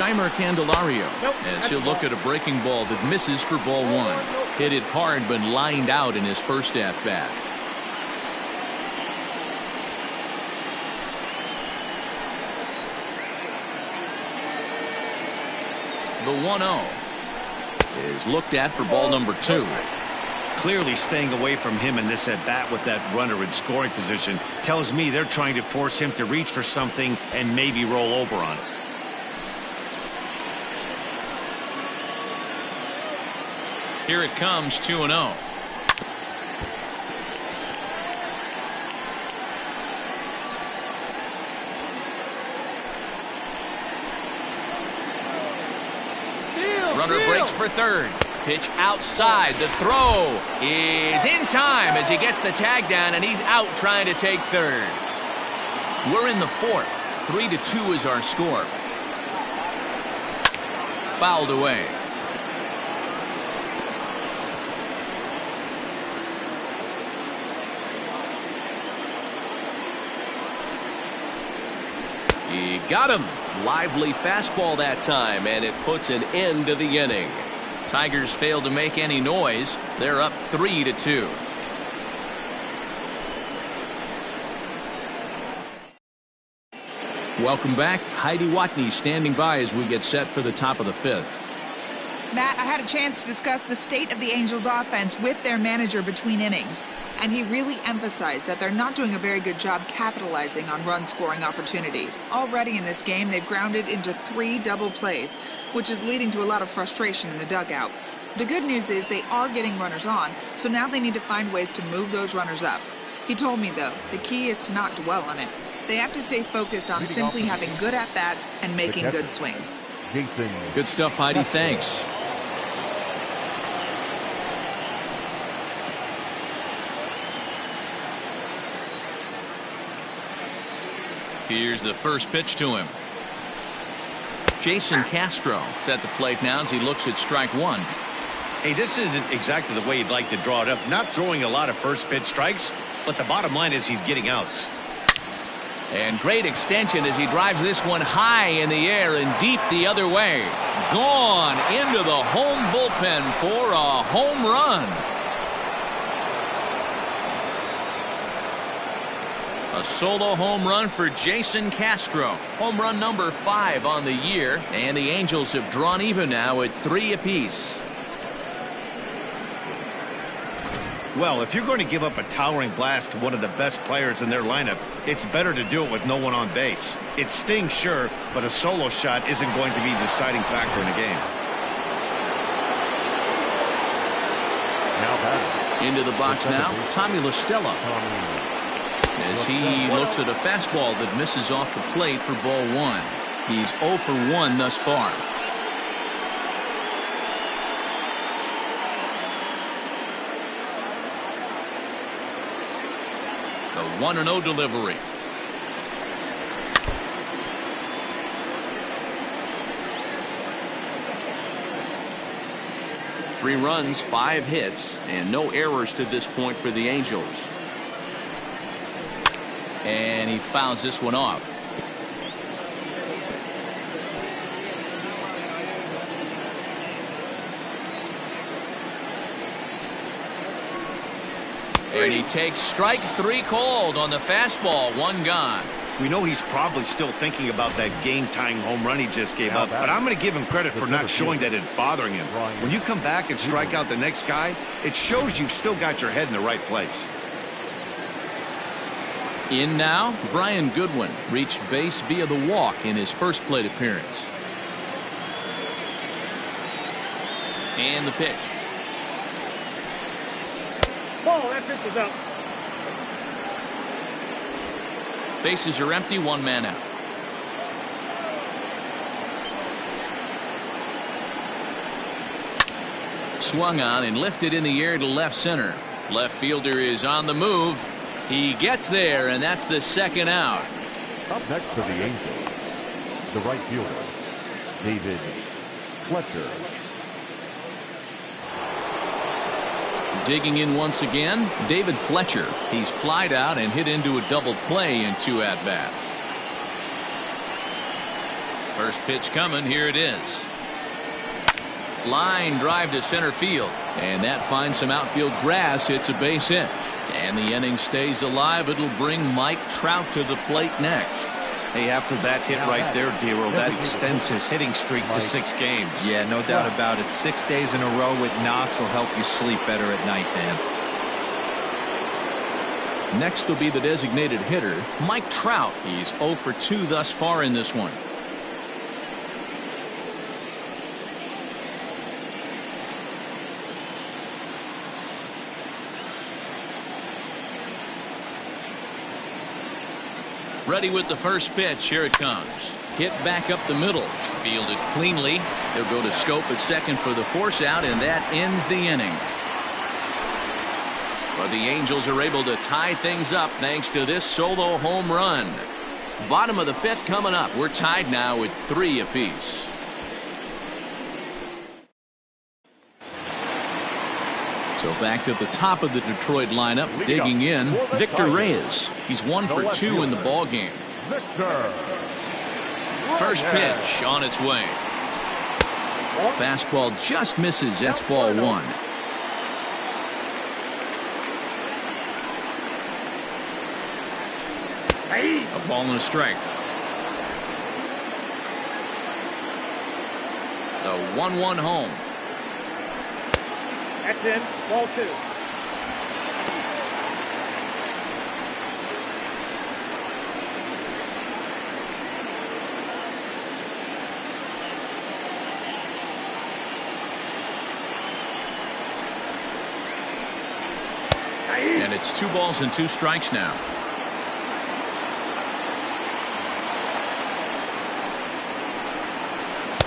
Jeimer Candelario as he'll look at a breaking ball that misses for ball one. Hit it hard but lined out in his first at bat. The 1-0 is looked at for ball number 2. Clearly staying away from him in this at bat with that runner in scoring position tells me they're trying to force him to reach for something and maybe roll over on it. Here it comes, 2-0. Runner breaks for third. Pitch outside. The throw is in time as he gets the tag down, and he's out trying to take third. We're in the fourth. 3-2 is our score. Fouled away. He got him. Lively fastball that time, and it puts an end to the inning. Tigers failed to make any noise. They're up 3-2. Welcome back. Heidi Watney standing by as we get set for the top of the fifth. Matt, I had a chance to discuss the state of the Angels offense with their manager between innings, and he really emphasized that they're not doing a very good job capitalizing on run-scoring opportunities. Already in this game, they've grounded into 3 double plays, which is leading to a lot of frustration in the dugout. The good news is they are getting runners on, so now they need to find ways to move those runners up. He told me, though, the key is to not dwell on it. They have to stay focused on simply having good at-bats and making good swings. Good stuff, Heidi. Thanks. Here's the first pitch to him. Jason Castro is at the plate now as he looks at strike one. Hey, this isn't exactly the way you'd like to draw it up. Not throwing a lot of first pitch strikes, but the bottom line is he's getting outs. And great extension as he drives this one high in the air and deep the other way. Gone into the home bullpen for a home run. A solo home run for Jason Castro. Home run number 5 on the year, and the Angels have drawn even now at 3 apiece. Well, if you're going to give up a towering blast to one of the best players in their lineup, it's better to do it with no one on base. It stings, sure, but a solo shot isn't going to be the deciding factor in a game. Into the box now, Tommy La Stella. As he looks at a fastball that misses off the plate for ball 1. He's 0 for 1 thus far. The 1-0 delivery. Three runs, 5 hits, and no errors to this point for the Angels. And he fouls this one off. And he takes strike 3 called on the fastball. 1 gone. We know he's probably still thinking about that game-tying home run he just gave up, but I'm going to give him credit for not showing that it's bothering him. When you come back and strike out the next guy, it shows you've still got your head in the right place. In now, Brian Goodwin reached base via the walk in his first plate appearance. And the pitch. Ball, that pitch is out. Bases are empty, 1 man out. Swung on and lifted in the air to left center. Left fielder is on the move. He gets there, and that's the 2nd out. Up next for the Angels, the right fielder, David Fletcher. Digging in once again, David Fletcher. He's flied out and hit into a double play in 2 at-bats. First pitch coming. Here it is. Line drive to center field. And that finds some outfield grass. It's a base hit. And the inning stays alive. It'll bring Mike Trout to the plate next. Hey, after that hit right there, Dero, that extends his hitting streak to 6 games. Yeah, no doubt about it. 6 days in a row with knocks will help you sleep better at night, Dan. Next will be the designated hitter, Mike Trout. He's 0 for 2 thus far in this one. Ready with the first pitch. Here it comes. Hit back up the middle. Fielded cleanly. He'll go to Schoop at second for the force out, and that ends the inning. But the Angels are able to tie things up thanks to this solo home run. Bottom of the 5th coming up. We're tied now with 3 apiece. So back at the top of the Detroit lineup, digging in, Victor Reyes. He's 1 for 2 in the ball game. First pitch on its way. Fastball just misses. That's ball 1. A ball and a strike. The 1-1 home. That's in. Ball 2. And it's 2 balls and 2 strikes now.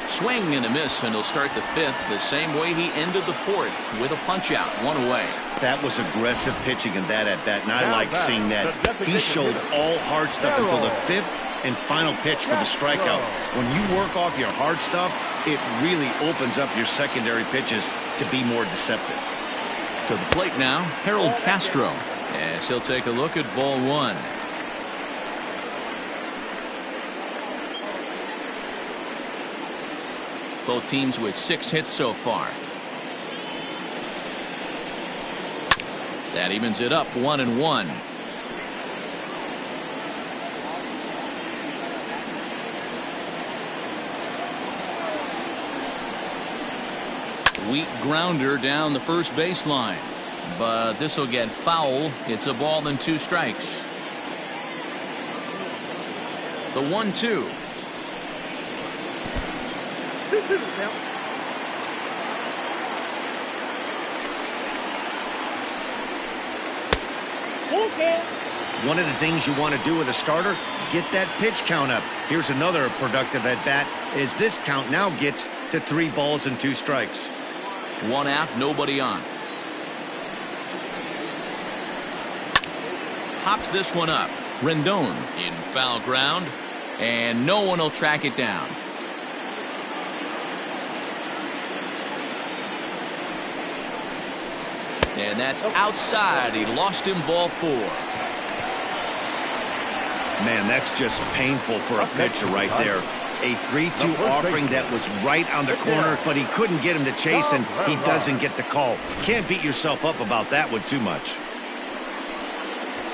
Swing and a miss, and he'll start the 5th the same way he ended the 4th with a punch out, 1 away. That was aggressive pitching in that at bat, and I like seeing that. He showed all hard stuff until the 5th and final pitch for the strikeout. When you work off your hard stuff, it really opens up your secondary pitches to be more deceptive. To the plate now, Harold Castro, as he'll take a look at ball 1. Both teams with 6 hits so far. That evens it up 1-1. Weak grounder down the first baseline, but this will get foul. It's a ball and 2 strikes. The 1-2. One of the things you want to do with a starter, get that pitch count up. Here's another productive at bat as this count now gets to 3 balls and 2 strikes. 1 out, nobody on. Hops this one up. Rendon in foul ground, and no one will track it down. And that's outside. He lost him, ball 4. Man, that's just painful for a pitcher right there. A 3-2 offering that was right on the corner, but he couldn't get him to chase, and he doesn't get the call. Can't beat yourself up about that one too much.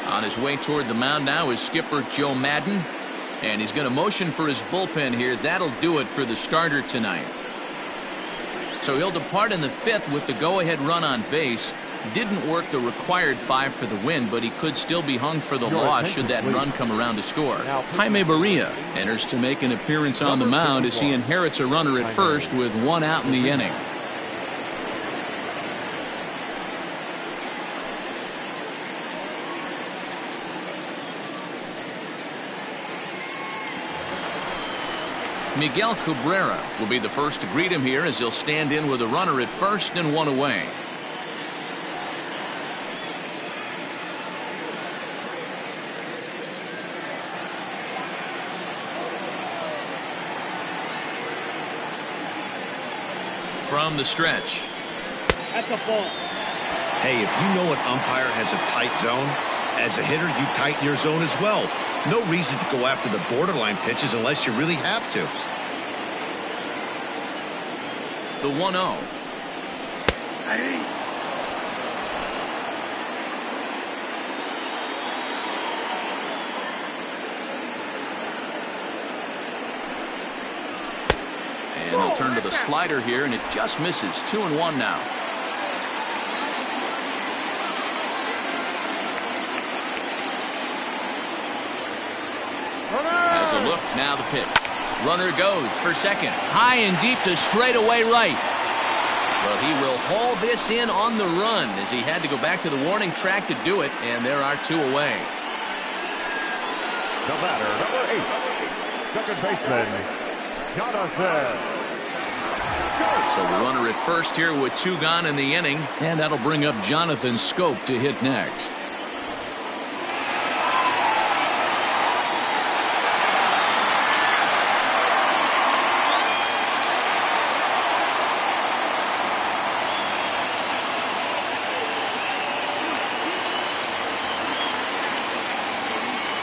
On his way toward the mound now is skipper Joe Madden, and he's going to motion for his bullpen here. That'll do it for the starter tonight. So he'll depart in the 5th with the go-ahead run on base. Didn't work the required 5 for the win, but he could still be hung for the loss should that run come around to score. Jaime Barria enters to make an appearance on the mound as he inherits a runner at first with 1 out in the inning. Miguel Cabrera will be the first to greet him here as he'll stand in with a runner at first and 1 away. From the stretch. That's a ball. Hey, if you know an umpire has a tight zone, as a hitter, you tighten your zone as well. No reason to go after the borderline pitches unless you really have to. The 1-0. And they'll turn to the slider here, and it just misses. 2-1 now. Has a look, now the pitch. Runner goes for second. High and deep to straightaway right. But he will haul this in on the run as he had to go back to the warning track to do it, and there are 2 away. The batter, number 8, second baseman, Jonathan. So the runner at first here with 2 gone in the inning, and that'll bring up Jonathan Schoop to hit next.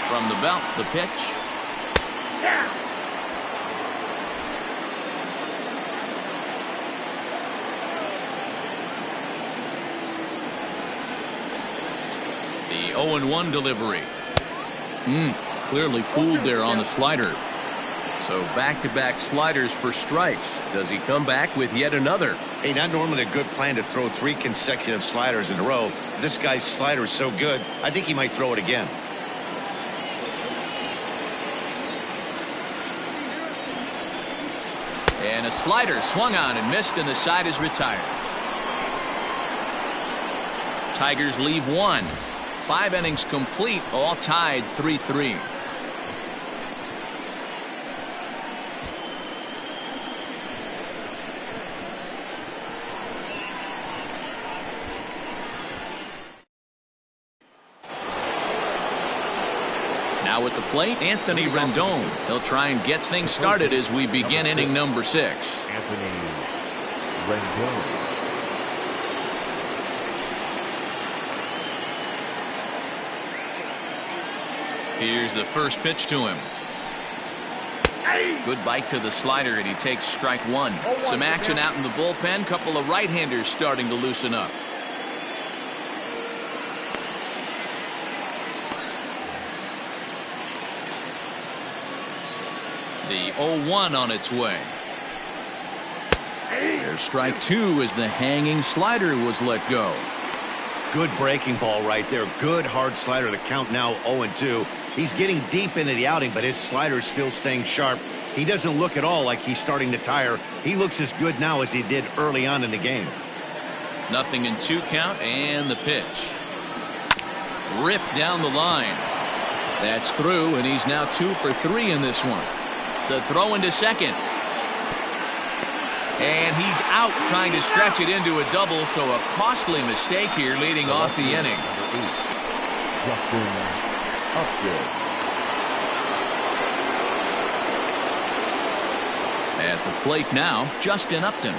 From the belt, the pitch. The 0-1 delivery. Clearly fooled there on the slider. So back-to-back sliders for strikes. Does he come back with yet another? Hey, not normally a good plan to throw 3 consecutive sliders in a row. This guy's slider is so good, I think he might throw it again. And a slider swung on and missed, and the side is retired. Tigers leave 1. 5 innings complete, all tied 3-3. Now at the plate, Anthony Rendon. He'll try and get things started as we begin inning number 6. Anthony Rendon. Here's the first pitch to him. Good bite to the slider, and he takes strike 1. Some action out in the bullpen. Couple of right-handers starting to loosen up. The 0-1 on its way. There's strike 2 as the hanging slider was let go. Good breaking ball right there. Good hard slider. The count now 0-2. He's getting deep into the outing, but his slider is still staying sharp. He doesn't look at all like he's starting to tire. He looks as good now as he did early on in the game. 0-2 count, and the pitch. Ripped down the line. That's through, and he's now 2 for 3 in this one. The throw into second. And he's out trying to stretch it into a double, so a costly mistake here leading off the inning. Justin Upton. At the plate now, Justin Upton.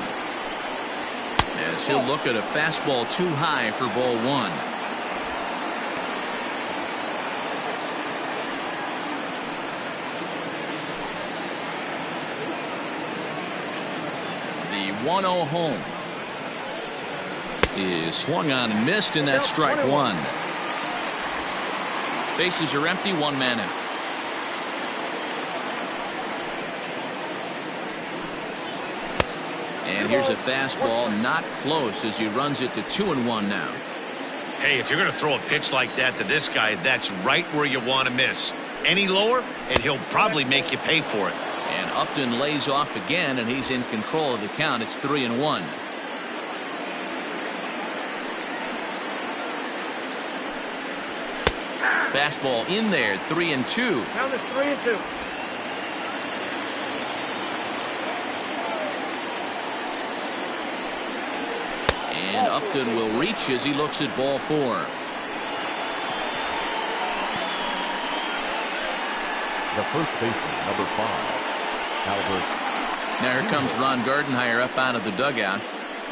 As he'll look at a fastball too high for ball 1. The 1-0 home is swung on and missed, and that's strike 1. Bases are empty, 1 man out. And here's a fastball, not close, as he runs it to 2-1 now. Hey, if you're going to throw a pitch like that to this guy, that's right where you want to miss. Any lower, and he'll probably make you pay for it. And Upton lays off again, and he's in control of the count. It's 3-1. Fastball in there, 3-2. Count is 3-2. And Upton will reach as he looks at ball 4. The first baseman, number 5, Albert. Now here comes Ron Gardenhire up out of the dugout,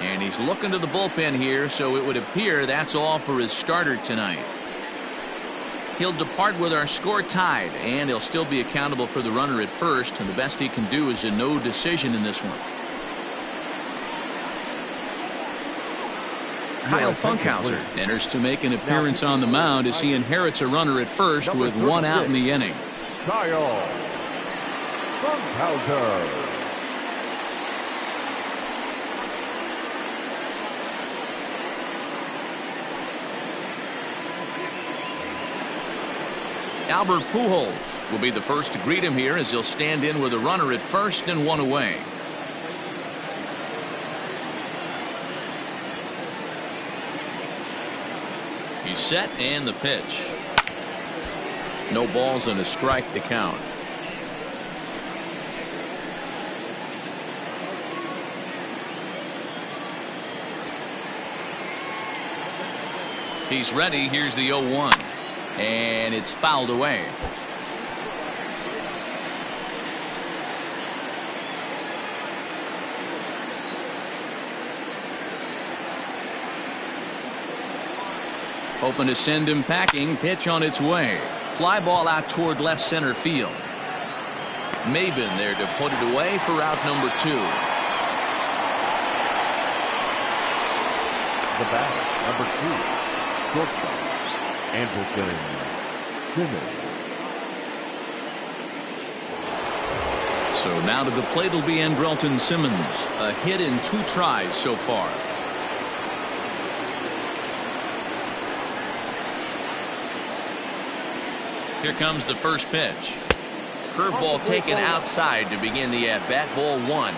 and he's looking to the bullpen here, so it would appear that's all for his starter tonight. He'll depart with our score tied, and he'll still be accountable for the runner at first, and the best he can do is a no decision in this one. Kyle Funkhauser enters to make an appearance on the mound as he inherits a runner at first with one out in the inning. Kyle Funkhauser. Albert Pujols will be the first to greet him here as he'll stand in with a runner at first and one away. He's set and the pitch. No balls and a strike to count. He's ready. Here's the 0-1. And it's fouled away. Hoping to send him packing. Pitch on its way. Fly ball out toward left center field. Maben there to put it away for out number 2. The batter, number 2, shortstop, Andrelton Simmons. So now to the plate will be Andrelton Simmons. A hit in 2 tries so far. Here comes the first pitch. Curveball taken outside to begin the at-bat. Ball 1.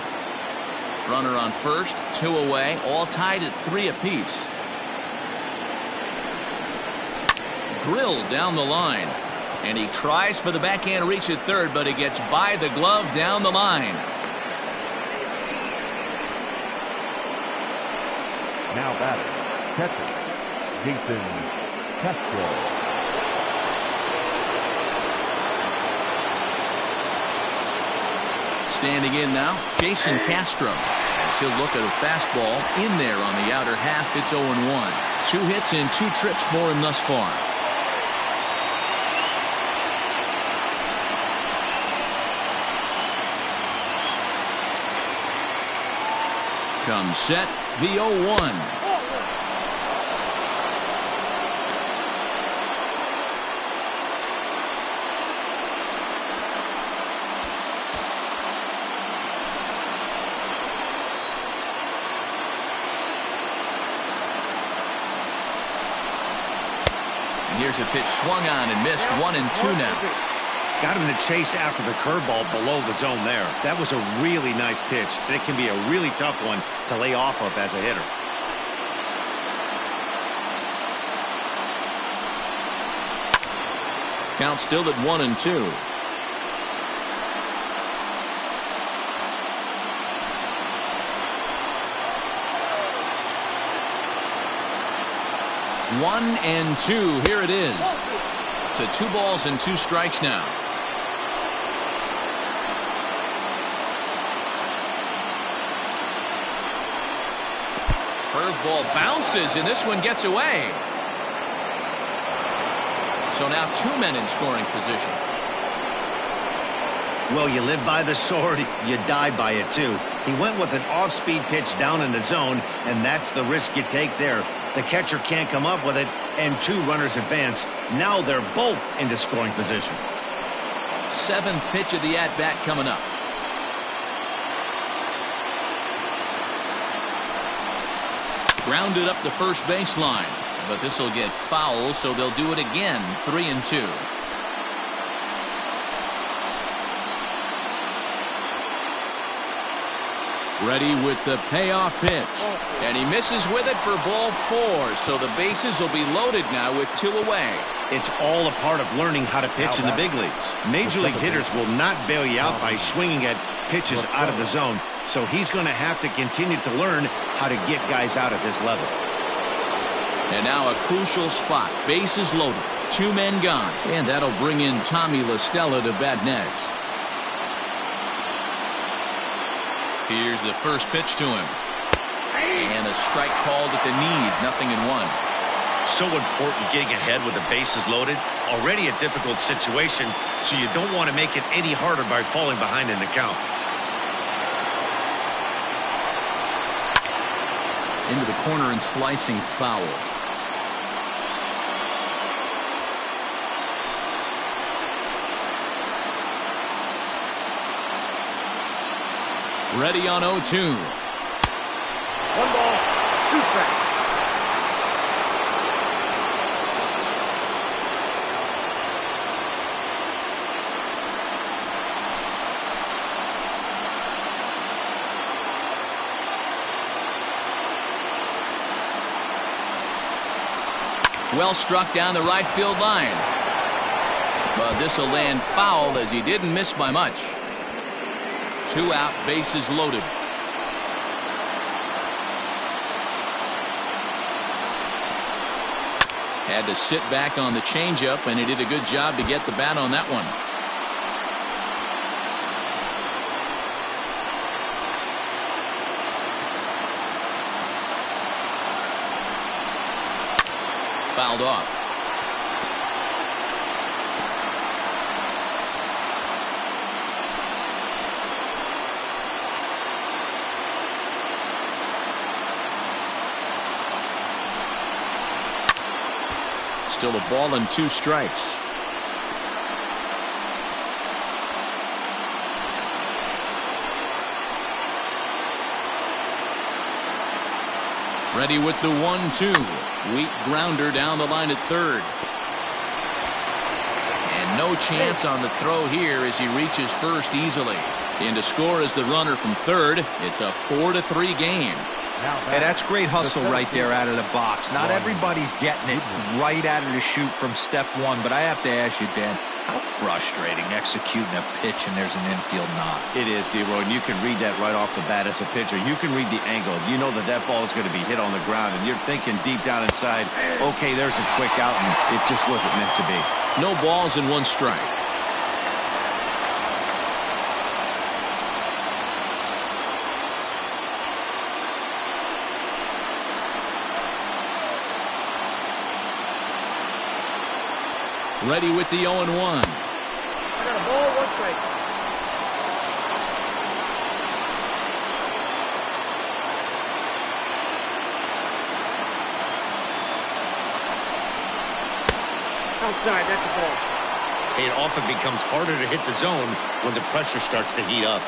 Runner on first, 2 away, all tied at 3 apiece. Drilled down the line. And he tries for the backhand reach at third, but it gets by the glove down the line. Now batter, catcher, Jason Castro. Standing in now, Jason Castro. As he'll look at a fastball in there on the outer half. It's 0-1. 2 hits and 2 trips for him thus far. Comes set, the 0-1. Here's a pitch swung on and missed. 1-2 now. Got him to chase after the curveball below the zone there. That was a really nice pitch. And it can be a really tough one to lay off of as a hitter. Count still at 1-2. One and 2. Here it is. To 2 balls and 2 strikes now. Curveball bounces, and this one gets away. So now 2 men in scoring position. Well, you live by the sword, you die by it too. He went with an off-speed pitch down in the zone, and that's the risk you take there. The catcher can't come up with it, and 2 runners advance. Now they're both into scoring position. 7th pitch of the at-bat coming up. Grounded up the first baseline, but this will get foul, so they'll do it again. 3-2. Ready with the payoff pitch. And he misses with it for ball 4. So the bases will be loaded now with 2 away. It's all a part of learning how to pitch in the big leagues. Major league hitters will not bail you out by swinging at pitches out of the zone. So he's going to have to continue to learn how to get guys out at this level. And now a crucial spot. Bases loaded. 2 men gone. And that'll bring in Tommy La Stella to bat next. Here's the first pitch to him. And a strike called at the knees. 0-1. So important getting ahead with the bases loaded. Already a difficult situation, so you don't want to make it any harder by falling behind in the count. Into the corner and slicing foul. Ready on 0-2. 1 ball, 2 strikes. Well struck down the right field line. But this will land foul as he didn't miss by much. 2 out, bases loaded. Had to sit back on the changeup, and he did a good job to get the bat on that one. Fouled off. Still a ball and 2 strikes. Ready with the 1-2. Weak grounder down the line at third. And no chance on the throw here as he reaches first easily. In to score is the runner from third. It's a 4-3 game. Hey, that's great hustle right there out of the box. Not everybody's getting it right out of the chute from step 1, but I have to ask you, Dan, how frustrating executing a pitch and there's an infield knock. It is, D-Roy, and you can read that right off the bat as a pitcher. You can read the angle. You know that ball is going to be hit on the ground, and you're thinking deep down inside, okay, there's a quick out, and it just wasn't meant to be. No balls and 1 strike. Ready with the 0-1. I got a ball, 1 strike. Outside, that's a ball. It often becomes harder to hit the zone when the pressure starts to heat up.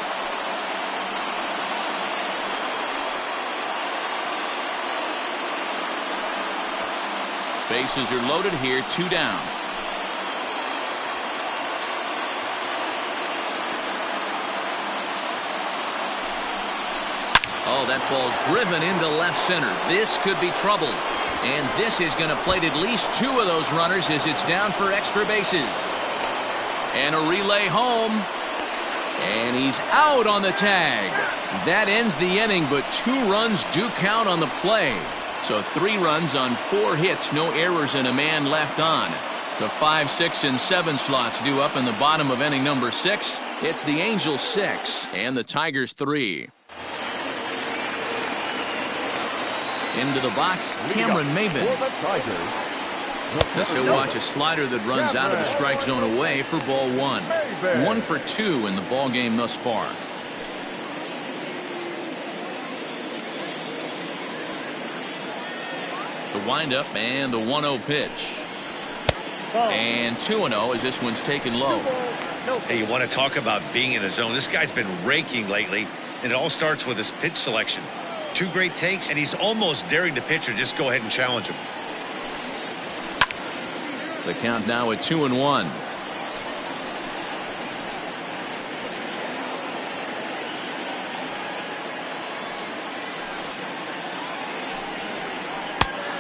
Bases are loaded here, 2 down. Oh, that ball's driven into left center. This could be trouble. And this is going to plate at least 2 of those runners as it's down for extra bases. And a relay home. And he's out on the tag. That ends the inning, but 2 runs do count on the play. So 3 runs on 4 hits, no errors, and a man left on. The 5, 6, and 7 slots due up in the bottom of inning number 6. It's the Angels 6 and the Tigers 3. Into the box, Cameron Maybin. This he'll watch a slider that runs out of the strike zone away for ball 1. 1 for 2 in the ball game thus far. The windup and the 1-0 pitch. And 2-0 as this one's taken low. Hey, you want to talk about being in a zone? This guy's been raking lately, and it all starts with his pitch selection. 2 great takes, and he's almost daring the pitcher just go ahead and challenge him. The count now at 2-1.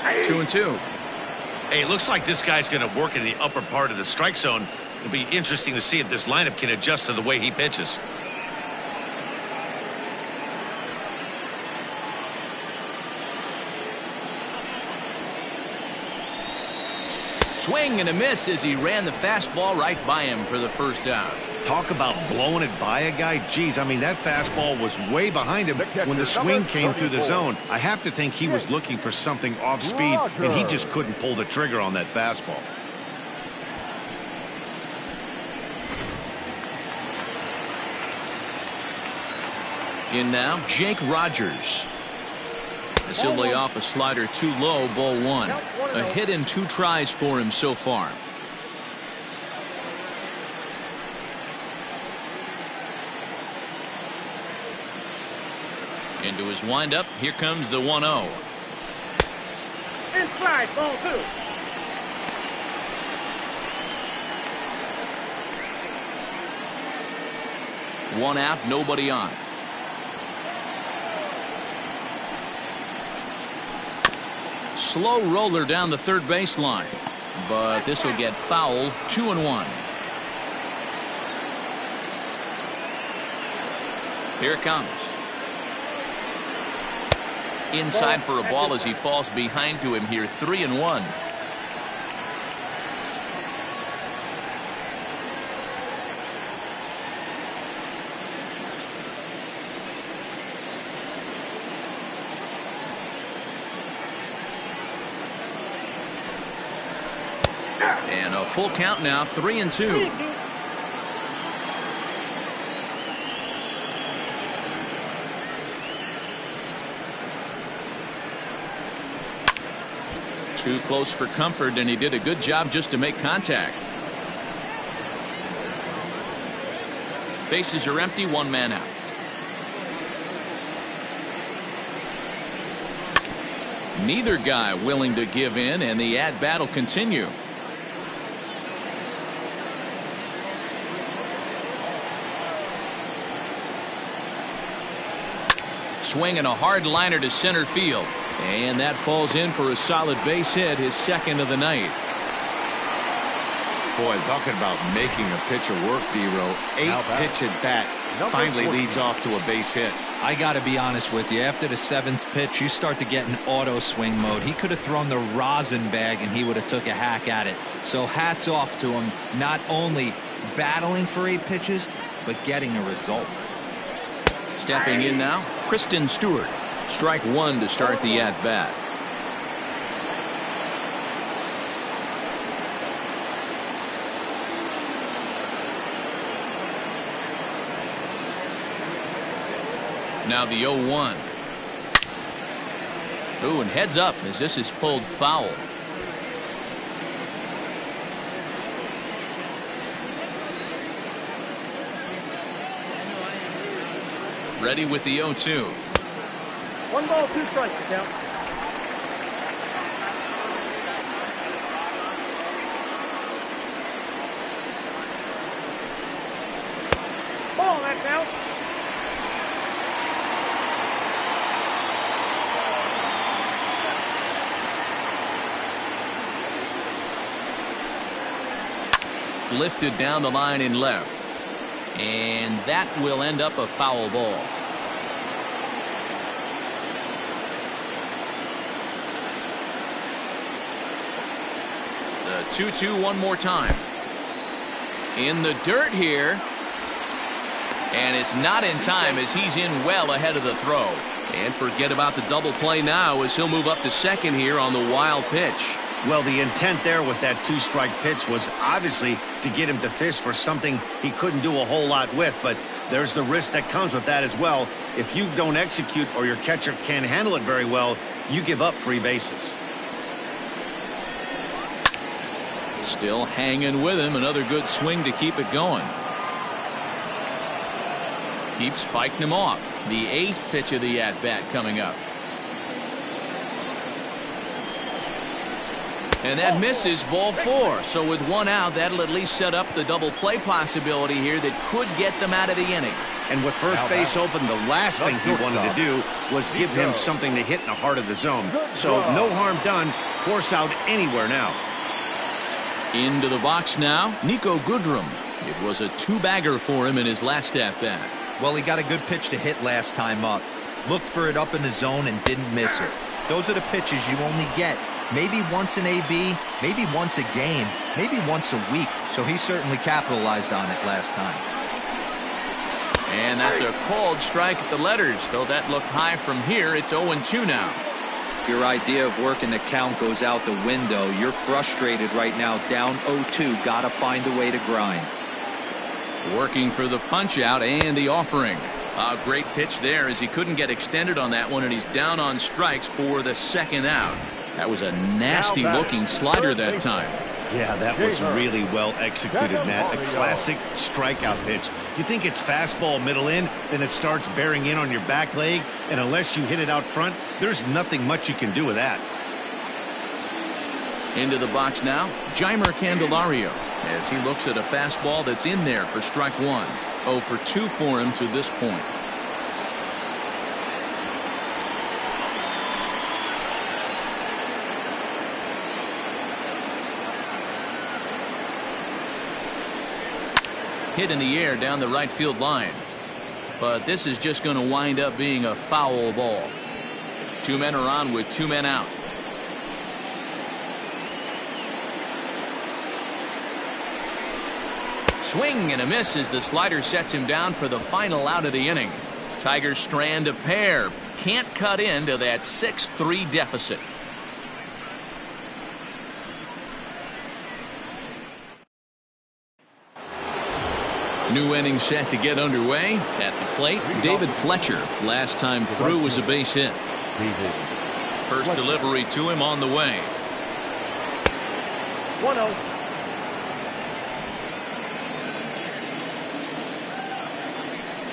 Hey. 2-2. Hey, it looks like this guy's going to work in the upper part of the strike zone. It'll be interesting to see if this lineup can adjust to the way he pitches. Swing and a miss as he ran the fastball right by him for the first out. Talk about blowing it by a guy. Geez, I mean, that fastball was way behind him when the swing came through the zone. I have to think he was looking for something off speed, and he just couldn't pull the trigger on that fastball. In now, Jake Rogers. As he'll lay off a slider too low, ball one. A hit in 2 tries for him so far. Into his windup, here comes the 1-0. Inside, ball 2. One out, nobody on. Slow roller down the third baseline, but this will get foul. 2-1. Here it comes. Inside for a ball as he falls behind to him here. 3-1. And a full count now. 3-2. Too close for comfort, and he did a good job just to make contact. Bases are empty, 1 man out. Neither guy willing to give in, and the at-bat will continue. Swinging a hard liner to center field. And that falls in for a solid base hit, his second of the night. Boy, talking about making a pitcher work, D-Row. 8-pitch at bat finally leads off to a base hit. I got to be honest with you. After the 7th pitch, you start to get in auto swing mode. He could have thrown the rosin bag and he would have took a hack at it. So hats off to him, not only battling for 8 pitches, but getting a result. Stepping in now, Kristen Stewart. Strike 1 to start the at-bat. Now the 0-1. Ooh, and heads up as this is pulled foul. Ready with the 0-2. 1 ball, 2 strikes to count. Ball, that's out. Lifted down the line in left. And that will end up a foul ball. The 2-2 one more time. In the dirt here. And it's not in time as he's in well ahead of the throw. And forget about the double play now as he'll move up to second here on the wild pitch. Well, the intent there with that 2-strike pitch was obviously to get him to fish for something he couldn't do a whole lot with, but there's the risk that comes with that as well. If you don't execute or your catcher can't handle it very well, you give up 3 bases. Still hanging with him. Another good swing to keep it going. Keeps fighting him off. The 8th pitch of the at-bat coming up. And that misses, ball 4. So with 1 out, that'll at least set up the double play possibility here that could get them out of the inning. And with first base open, the last thing he wanted to do was give him something to hit in the heart of the zone. So no harm done. Force out anywhere now. Into the box now, Niko Goodrum. It was a 2-bagger for him in his last at-bat. Well, he got a good pitch to hit last time up. Looked for it up in the zone and didn't miss it. Those are the pitches you only get maybe once in AB, maybe once a game, maybe once a week. So he certainly capitalized on it last time. And that's a called strike at the letters, though that looked high from here. It's 0-2 now. Your idea of working the count goes out the window. You're frustrated right now, down 0-2. Gotta find a way to grind. Working for the punch out and the offering. A great pitch there as he couldn't get extended on that one, and he's down on strikes for the second out. That was a nasty looking slider that time. Yeah, that was really well executed, Matt. A classic strikeout pitch. You think it's fastball middle in, then it starts bearing in on your back leg, and unless you hit it out front, there's nothing much you can do with that. Into the box now, Jeimer Candelario, as he looks at a fastball that's in there for strike one. 0 for 2 for him to this point. Hit in the air down the right field line. But this is just going to wind up being a foul ball. 2 men are on with 2 men out. Swing and a miss as the slider sets him down for the final out of the inning. Tigers strand a pair. Can't cut into that 6-3 deficit. New inning set to get underway. At the plate, David Fletcher. Last time through was a base hit. First delivery to him on the way. 1-0.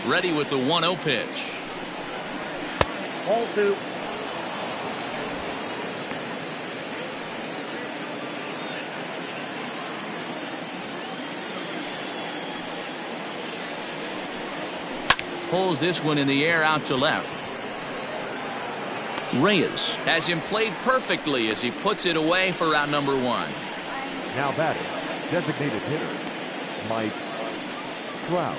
Ready with the 1-0 pitch. Ball 2. Pulls this one in the air out to left. Reyes has him played perfectly as he puts it away for out number 1. Now batting, designated hitter, Mike Trout.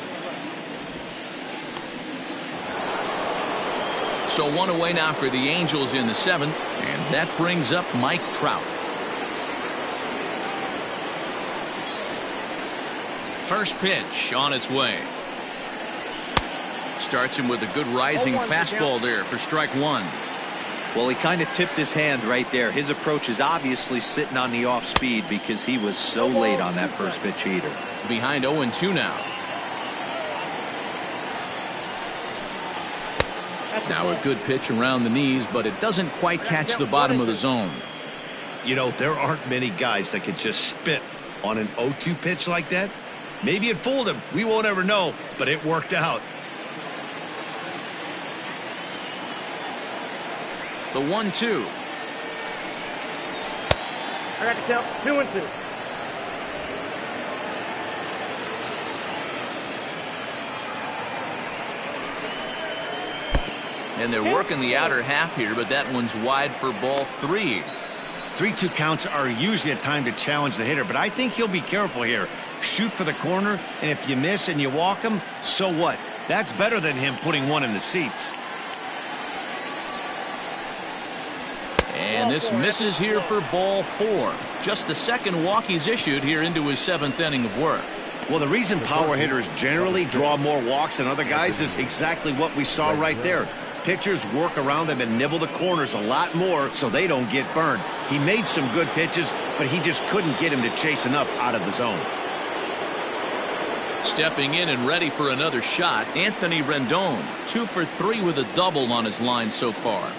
So 1 away now for the Angels in the 7th, and that brings up Mike Trout. First pitch on its way. Starts him with a good rising fastball there for strike 1. Well, he kind of tipped his hand right there. His approach is obviously sitting on the off speed because he was so late on that first pitch heater. Behind 0-2 now. Now a good pitch around the knees, but it doesn't quite catch the bottom of the zone. You know, there aren't many guys that could just spit on an 0-2 pitch like that. Maybe it fooled him. We won't ever know, but it worked out. The 1-2. I got to count 2-2. And they're working the outer half here, but that one's wide for ball 3. 3-2 counts are usually a time to challenge the hitter, but I think he'll be careful here. Shoot for the corner, and if you miss and you walk him, so what? That's better than him putting one in the seats. And this misses here for ball 4. Just the second walk he's issued here into his 7th inning of work. Well, the reason power hitters generally draw more walks than other guys is exactly what we saw right there. Pitchers work around them and nibble the corners a lot more so they don't get burned. He made some good pitches, but he just couldn't get him to chase enough out of the zone. Stepping in and ready for another shot, Anthony Rendon. 2 for 3 with a double on his line so far.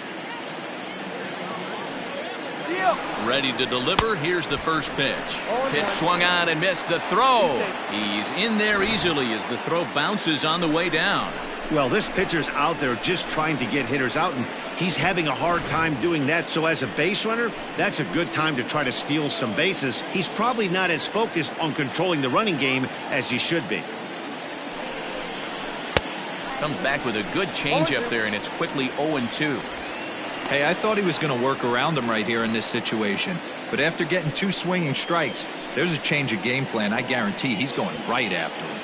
Ready to deliver. Here's the first pitch. Pitch swung on and missed the throw. He's in there easily as the throw bounces on the way down. Well, this pitcher's out there just trying to get hitters out, and he's having a hard time doing that. So as a base runner, that's a good time to try to steal some bases. He's probably not as focused on controlling the running game as he should be. Comes back with a good changeup there, and it's quickly 0-2. Hey, I thought he was going to work around him right here in this situation. But after getting 2 swinging strikes, there's a change of game plan. I guarantee he's going right after him.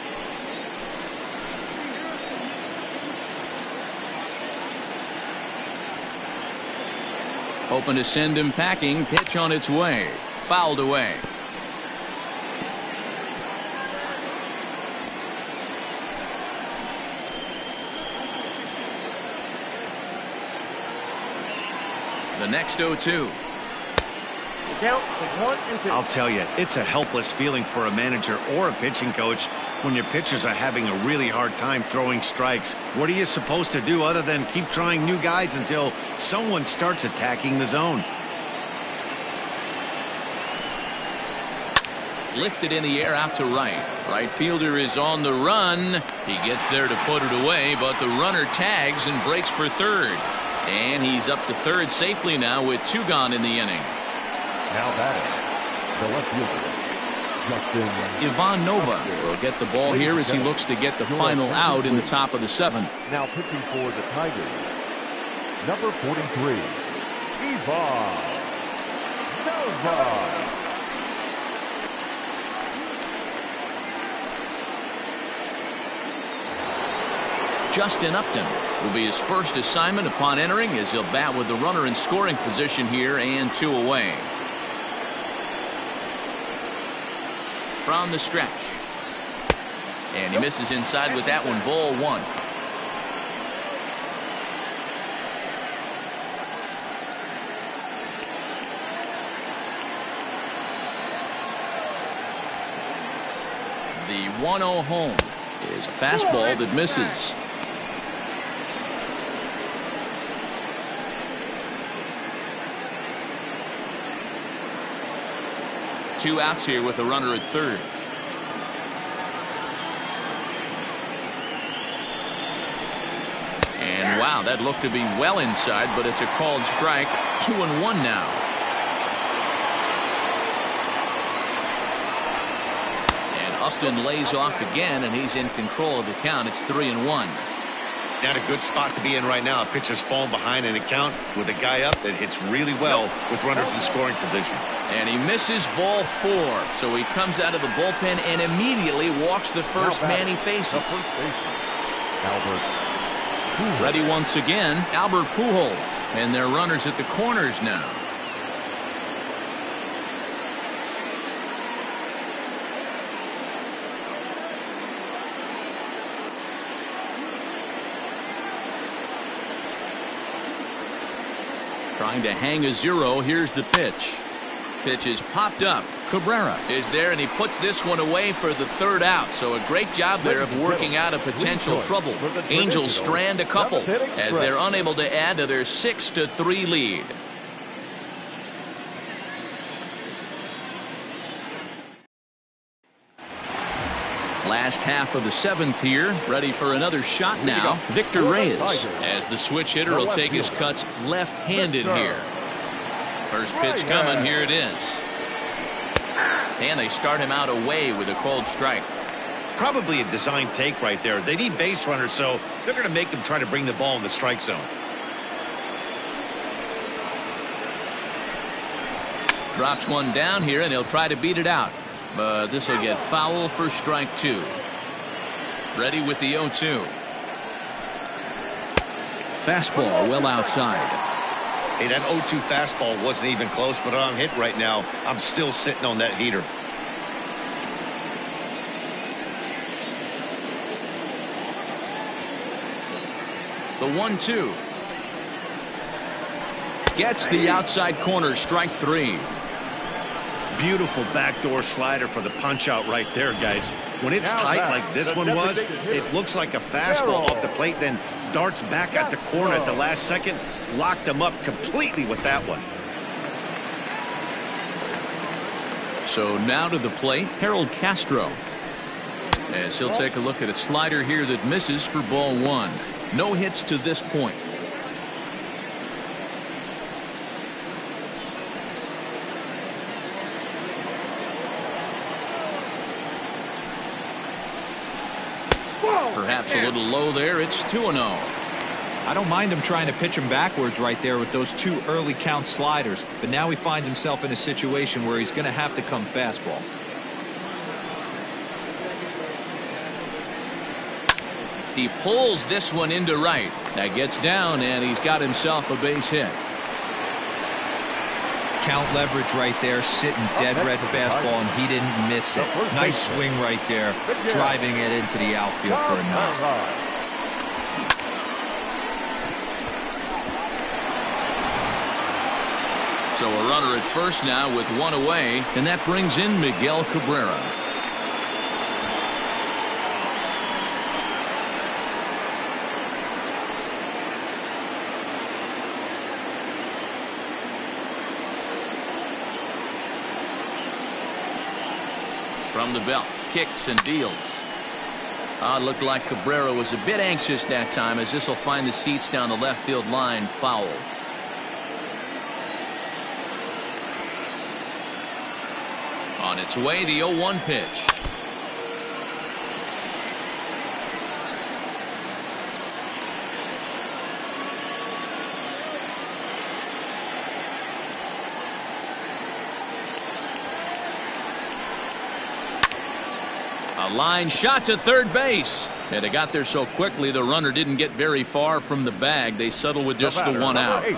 Hoping to send him packing. Pitch on its way. Fouled away. The next 0-2. The count is 1-2. I'll tell you, it's a helpless feeling for a manager or a pitching coach when your pitchers are having a really hard time throwing strikes. What are you supposed to do other than keep trying new guys until someone starts attacking the zone? Lifted in the air out to right. Right fielder is on the run. He gets there to put it away, but the runner tags and breaks for third. And he's up to third safely now with 2 gone in the inning. Now batting, the left fielder, Justin Ivan Nova will get the ball here as he looks to get the final out in the top of the 7th. Now pitching for the Tigers, number 43, Ivan Nova. Justin Upton will be his first assignment upon entering as he'll bat with the runner in scoring position here and 2 away. From the stretch. And he misses inside with that one, ball 1. The 1-0 home is a fastball that misses. Two outs here with a runner at third. And wow, that looked to be well inside, but it's a called strike. 2-1 now. And Upton lays off again, and he's in control of the count. It's 3-1. Not a good spot to be in right now. A pitcher's falling behind in the count with a guy up that hits really well with runners in scoring position. And he misses ball 4, so he comes out of the bullpen and immediately walks the first man he faces. Albert. Ready once again, Albert Pujols, and their runners at the corners now. Trying to hang a 0. Here's the pitch. Pitch is popped up. Cabrera is there, and he puts this one away for the 3rd out. So a great job there of working out a potential trouble. Angels strand a couple as they're unable to add to their 6-3 lead. Last half of the 7th here. Ready for another shot now. Victor Reyes, as the switch hitter, will take his cuts left-handed here. First pitch coming. Here it is. And they start him out away with a called strike. Probably a design take right there. They need base runners, so they're going to make him try to bring the ball in the strike zone. Drops one down here, and he'll try to beat it out. But this will get foul for strike 2. Ready with the 0-2. Fastball well outside. Hey, that 0-2 fastball wasn't even close, but on hit right now, I'm still sitting on that heater. The 1-2. Gets the outside corner, strike 3. Beautiful backdoor slider for the punch out right there, guys. When it's tight like this one was, it looks like a fastball off the plate, then darts back at the corner at the last second. Locked him up completely with that one. So now to the plate, Harold Castro. As he'll take a look at a slider here that misses for ball 1. No hits to this point. Perhaps a little low there. It's 2-0. I don't mind him trying to pitch him backwards right there with those 2 early count sliders, but now he finds himself in a situation where he's going to have to come fastball. He pulls this one into right. That gets down, and he's got himself a base hit. Count leverage right there, sitting dead red fastball, and he didn't miss it. Nice swing right there, driving it into the outfield for a knock. So a runner at first now with one away, and that brings in Miguel Cabrera. From the belt, kicks and deals. It looked like Cabrera was a bit anxious that time, as this will find the seats down the left field line foul. On its way, the 0-1 pitch. A line shot to third base. And it got there so quickly the runner didn't get very far from the bag. They settle with just the one out. 8,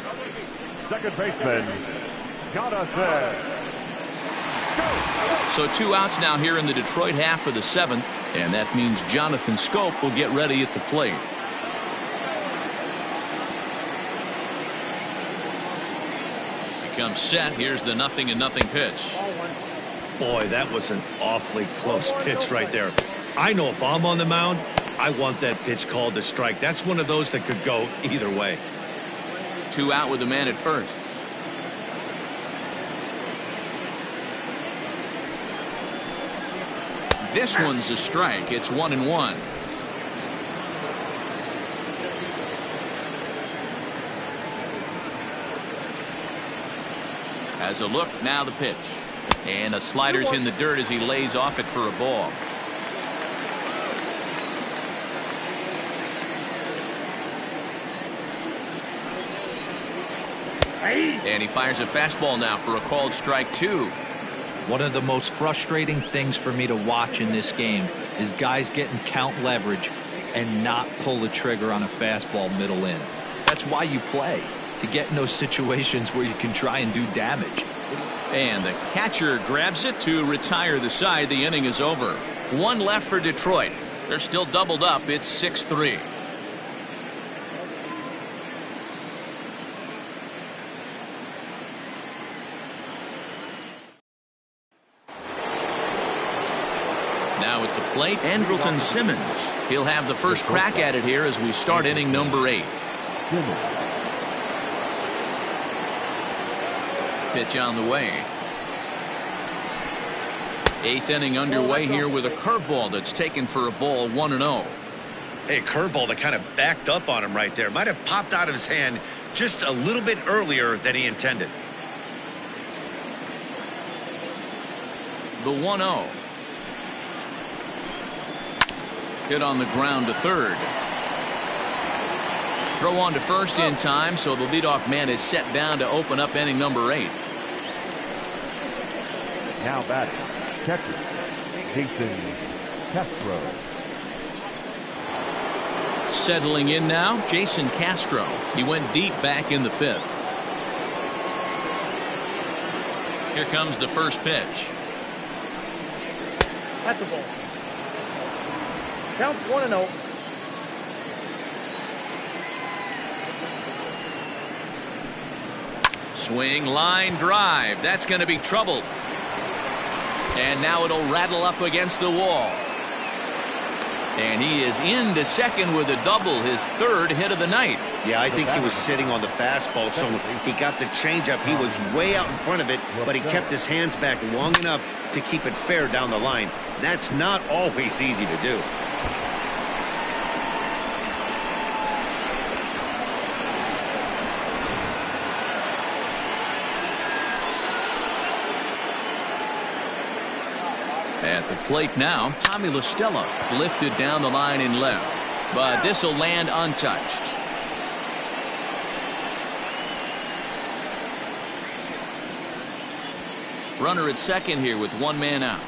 second baseman, Jonathan. So 2 outs now here in the Detroit half of the 7th. And that means Jonathan Schoop will get ready at the plate. Becomes set. Here's the 0-0 pitch. Boy, that was an awfully close pitch right there. I know if I'm on the mound, I want that pitch called a strike. That's one of those that could go either way. 2 out with the man at first. This one's a strike. It's 1-1. Has a look, now the pitch. And a slider's in the dirt as he lays off it for a ball. And he fires a fastball now for a called strike 2. One of the most frustrating things for me to watch in this game is guys getting count leverage and not pull the trigger on a fastball middle in. That's why you play, to get in those situations where you can try and do damage. And the catcher grabs it to retire the side. The inning is over. 1 left for Detroit. They're still doubled up. It's 6-3. Now at the plate, Andrelton Simmons. He'll have the first crack at it here as we start inning number 8. Pitch on the way. 8th inning underway here with a curveball that's taken for a ball, 1-0. Hey, curveball that kind of backed up on him right there. Might have popped out of his hand just a little bit earlier than he intended. The 1-0. Hit on the ground to third. Throw on to first in time, so the leadoff man is set down to open up inning number 8. Now batting, catcher, Jason Castro. Settling in now, Jason Castro. He went deep back in the 5th. Here comes the first pitch. That's the ball. Counts 1-0. Swing, line, drive. That's going to be trouble. And now it'll rattle up against the wall. And he is into second with a double, his 3rd hit of the night. Yeah, I think he was sitting on the fastball, so he got the changeup. He was way out in front of it, but he kept his hands back long enough to keep it fair down the line. That's not always easy to do. At the plate now, Tommy La Stella lifted down the line in left, but this will land untouched. Runner at second here with 1 man out.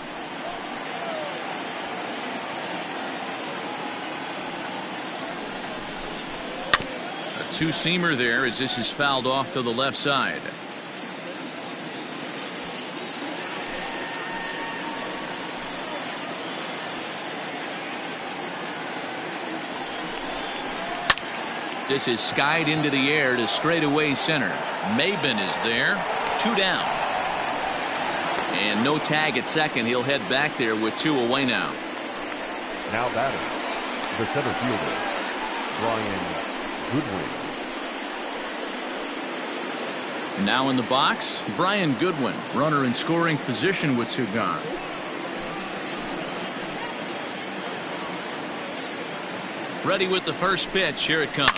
A 2-seamer there as this is fouled off to the left side. This is skied into the air to straightaway center. Maben is there. 2 down. And no tag at second. He'll head back there with 2 away now. Now batting, the center fielder, Brian Goodwin. Now in the box, Brian Goodwin, runner in scoring position with 2 gone. Ready with the first pitch. Here it comes.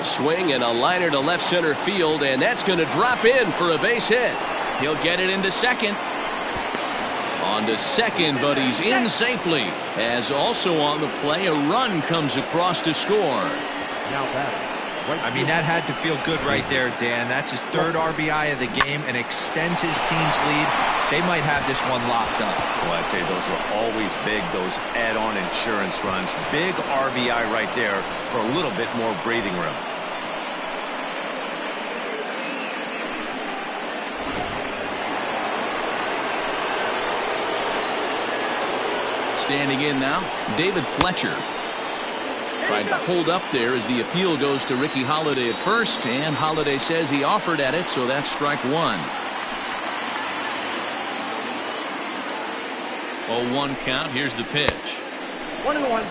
A swing and a liner to left center field, and that's going to drop in for a base hit. He'll get it into second. On to second, but he's in safely. As also on the play, a run comes across to score. Now batting. I mean, that had to feel good right there, Dan. That's his 3rd RBI of the game and extends his team's lead. They might have this one locked up. Well, I'd say those are always big, those add-on insurance runs. Big RBI right there for a little bit more breathing room. Standing in now, David Fletcher. Tried to hold up there as the appeal goes to Ricky Holiday at first, and Holiday says he offered at it, so that's strike 1. 0-1 count. Here's the pitch. 1-1.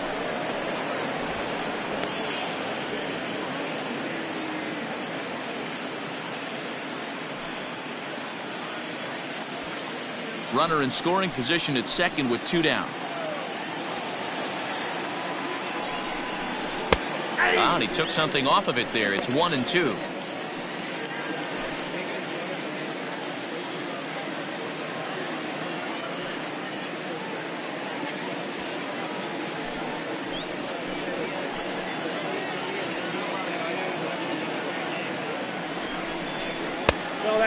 Runner in scoring position at second with 2 down. Wow, and he took something off of it there. It's 1-2.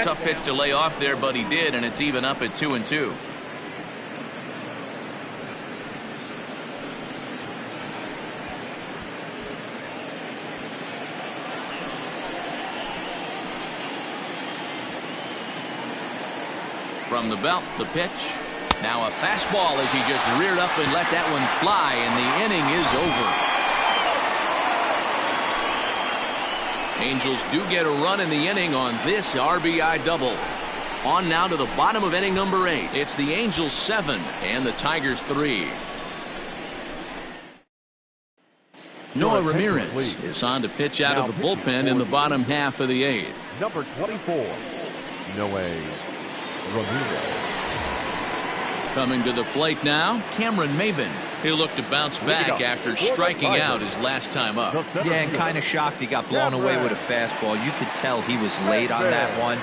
Tough pitch to lay off there, but he did, and it's even up at 2-2. From the belt, the pitch. Now a fastball as he just reared up and let that one fly, and the inning is over. Angels do get a run in the inning on this RBI double. On now to the bottom of inning number 8. It's the Angels 7 and the Tigers 3. Noah Ramirez is on to pitch out of the bullpen in the bottom half of the 8th. Number 24, Noah Ramirez. Coming to the plate now, Cameron Maybin. He'll look to bounce back after striking out his last time up. Yeah, and kind of shocked he got blown away with a fastball. You could tell he was late on that one.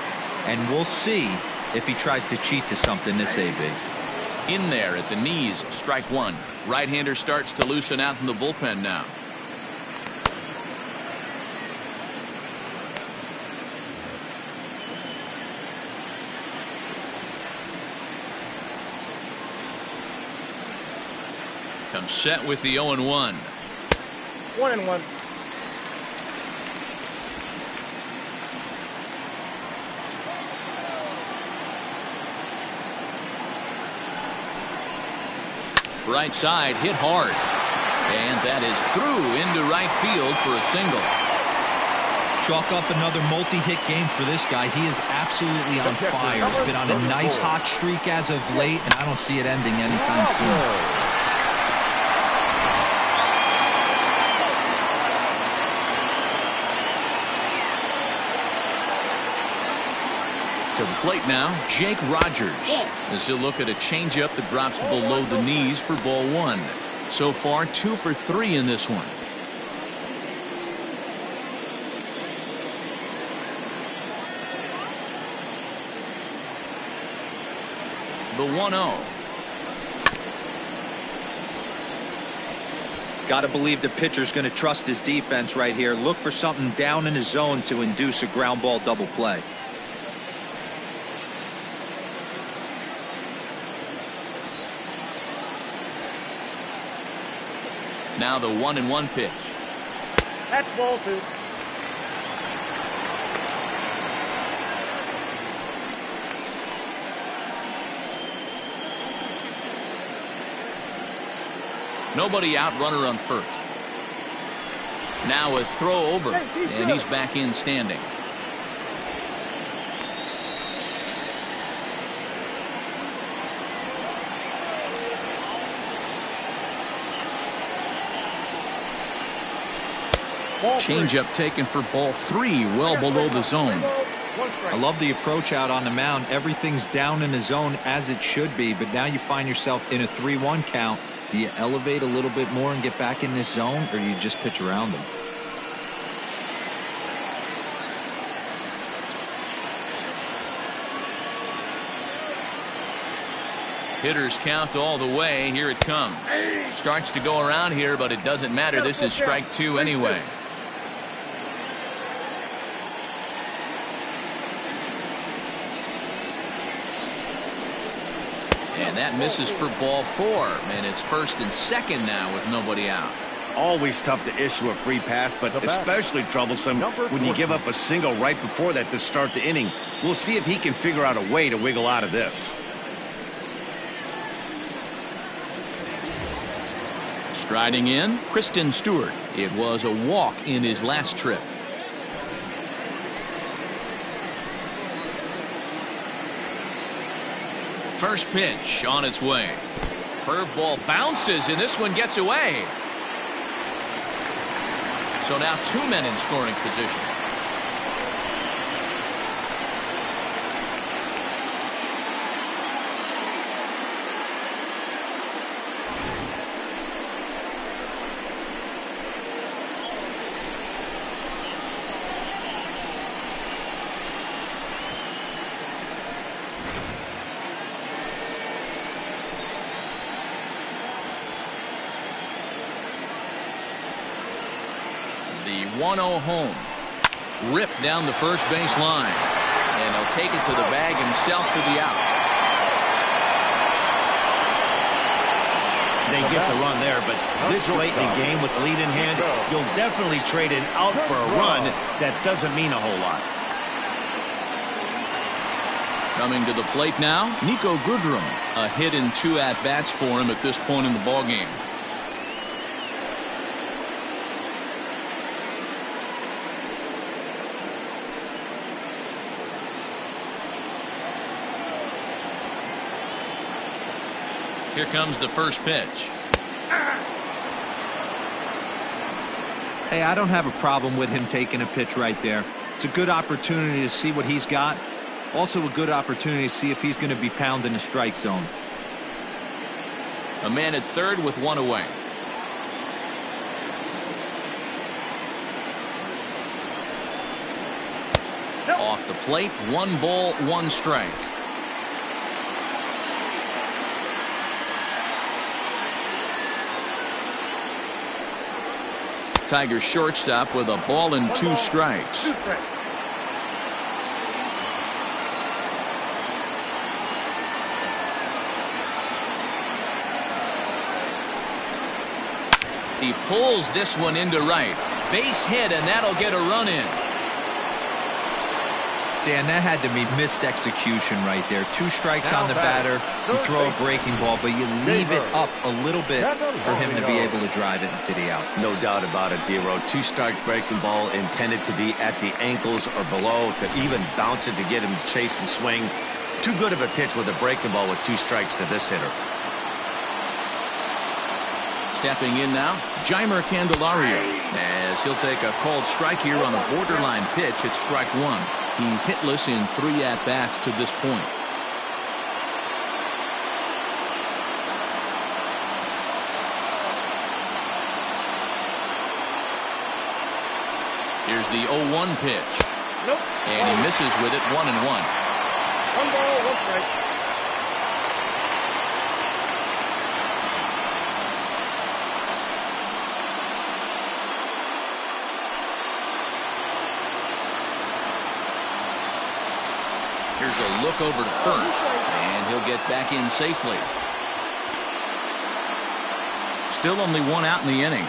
And we'll see if he tries to cheat to something this AB. In there at the knees, strike 1. Right-hander starts to loosen out in the bullpen now. Comes set with the 0-1. 1-1. Right side hit hard, and that is through into right field for a single. Chalk up another multi-hit game for this guy. He is absolutely on fire. He's been on a nice hot streak as of late, and I don't see it ending anytime soon. To the plate now, Jake Rogers, as he'll look at a changeup that drops below the knees for ball 1. So far, 2 for 3 in this one. The 1-0. Got to believe the pitcher's going to trust his defense right here. Look for something down in his zone to induce a ground ball double play. Now the 1-1 pitch. That's ball 2. Nobody out, runner on first. Now a throw over, and he's back in standing. Changeup taken for ball 3, well below the zone. I love the approach out on the mound. Everything's down in the zone as it should be, but now you find yourself in a 3-1 count. Do you elevate a little bit more and get back in this zone, or do you just pitch around them? Hitters count all the way. Here it comes. Starts to go around here, but it doesn't matter. This is strike 2 anyway. And that misses for ball 4. And it's 1st and 2nd now with nobody out. Always tough to issue a free pass, but especially troublesome when you give up a single right before that to start the inning. We'll see if he can figure out a way to wiggle out of this. Striding in, Kristen Stewart. It was a walk in his last trip. First pitch on its way. Curveball bounces, and this one gets away. So now 2 men in scoring position. The 1-0 home. Ripped down the first base line. And he'll take it to the bag himself for the out. They get the run there, but this late in the game with the lead in hand, you'll definitely trade an out for a run. That doesn't mean a whole lot. Coming to the plate now, Nico Goodrum. A hit and 2 at-bats for him at this point in the ballgame. Here comes the first pitch. Hey, I don't have a problem with him taking a pitch right there. It's a good opportunity to see what he's got. Also a good opportunity to see if he's going to be pounding the strike zone. A man at third with 1 away. Off the plate, 1 ball, 1 strike. Tigers shortstop with a ball and 2 strikes. He pulls this one into right. Base hit, and that'll get a run in. Dan, that had to be missed execution right there. 2 strikes on the batter. You throw a breaking ball, but you leave it up a little bit for him to be able to drive it into the out. No doubt about it, D-Row. 2-strike breaking ball intended to be at the ankles or below, to even bounce it to get him to chase and swing. Too good of a pitch with a breaking ball with 2 strikes to this hitter. Stepping in now, Jeimer Candelario, as he'll take a called strike here on a borderline pitch at strike 1. He's hitless in 3 at-bats to this point. Here's the 0-1 pitch. Nope. And he misses with it, 1-1. 1 ball, 1 strike. Here's a look over to first, and he'll get back in safely. Still only 1 out in the inning.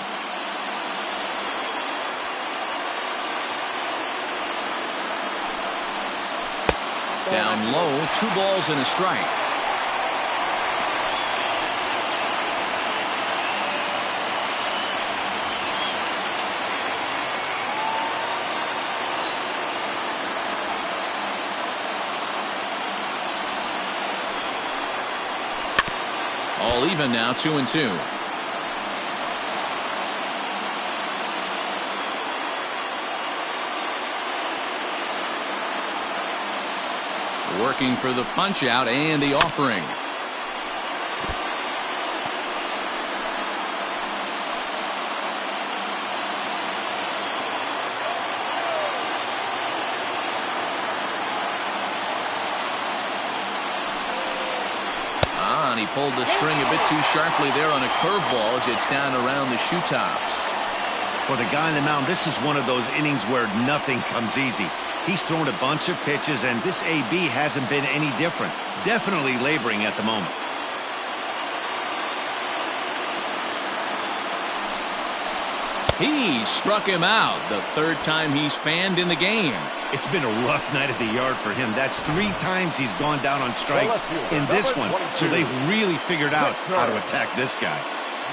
Down low, 2 balls and a strike. All even now, 2-2. Working for the punch out and the offering. And he pulled the string a bit too sharply there on a curveball as it's down around the shoe tops. For the guy on the mound, this is one of those innings where nothing comes easy. He's thrown a bunch of pitches, and this AB hasn't been any different. Definitely laboring at the moment. He struck him out, the third time he's fanned in the game. It's been a rough night at the yard for him. That's 3 times he's gone down on strikes in this one. So they've really figured out how to attack this guy.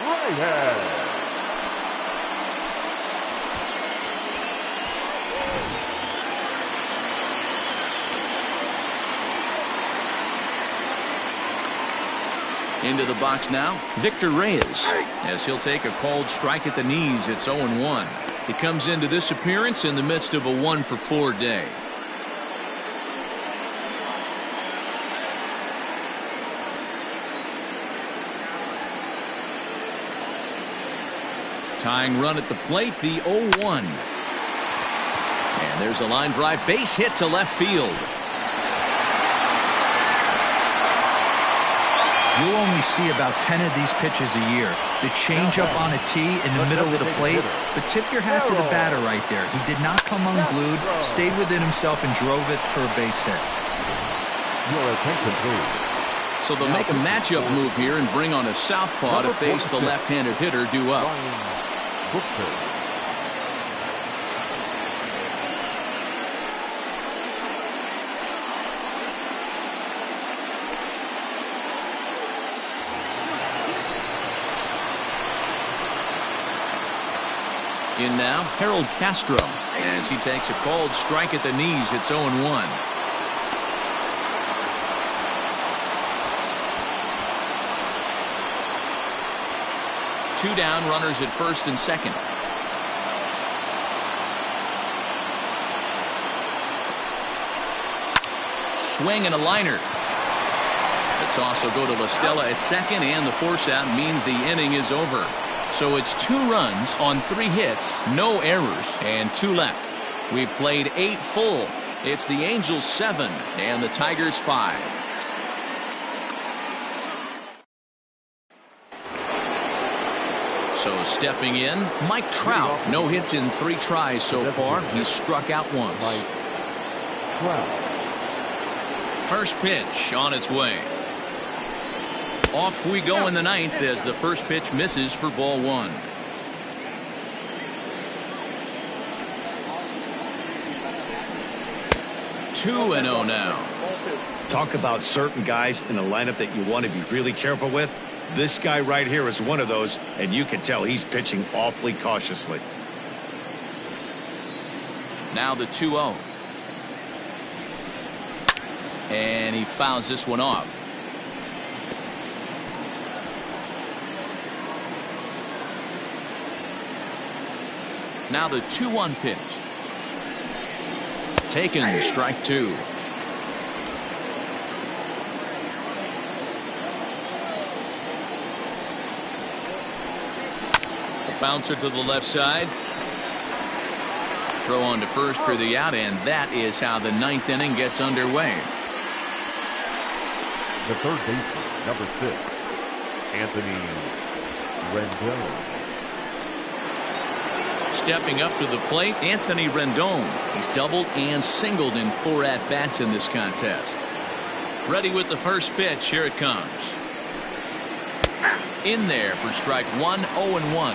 Right hand. Into the box now, Victor Reyes, as he'll take a called strike at the knees. It's 0-1. He comes into this appearance in the midst of a 1-for-4 day. Tying run at the plate, the 0-1. And there's a line drive base hit to left field. You'll only see about 10 of these pitches a year. The changeup on a tee in the middle of the plate. But tip your hat to the batter right there. He did not come unglued, stayed within himself, and drove it for a base hit. Your attention, please. So they'll make a matchup move here and bring on a southpaw to face the left-handed hitter due up. In now, Harold Castro, as he takes a called strike at the knees. It's 0-1. Two down, runners at first and second. Swing and a liner. The toss will go to La Stella at second, and the force out means the inning is over. So it's 2 runs on 3 hits, no errors, and 2 left. We've played 8 full. It's the Angels 7 and the Tigers 5. So stepping in, Mike Trout. No hits in 3 tries so far. He's struck out once. First pitch on its way. Off we go in the 9th as the first pitch misses for ball 1. Two and 0 now. Talk about certain guys in a lineup that you want to be really careful with. This guy right here is one of those, and you can tell he's pitching awfully cautiously. Now the 2-0. And he fouls this one off. Now the 2-1 pitch. Taken, strike 2. A bouncer to the left side. Throw on to first for the out, and that is how the 9th inning gets underway. The third baseman, number 6, Anthony Rendon. Stepping up to the plate, Anthony Rendon. He's doubled and singled in 4 at-bats in this contest. Ready with the first pitch. Here it comes. In there for strike 1, 0-1.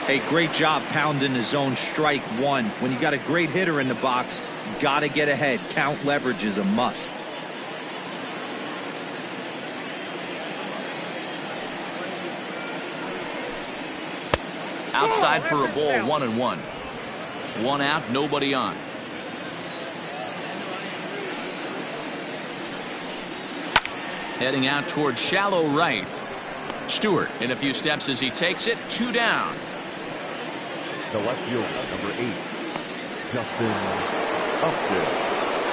Hey, great job pounding the zone, strike 1. When you got a great hitter in the box, got to get ahead. Count leverage is a must. Outside for a ball, 1-1. 1 out, nobody on. Heading out towards shallow right. Stewart in a few steps as he takes it. 2 down. The left fielder, number 8, Justin Upton.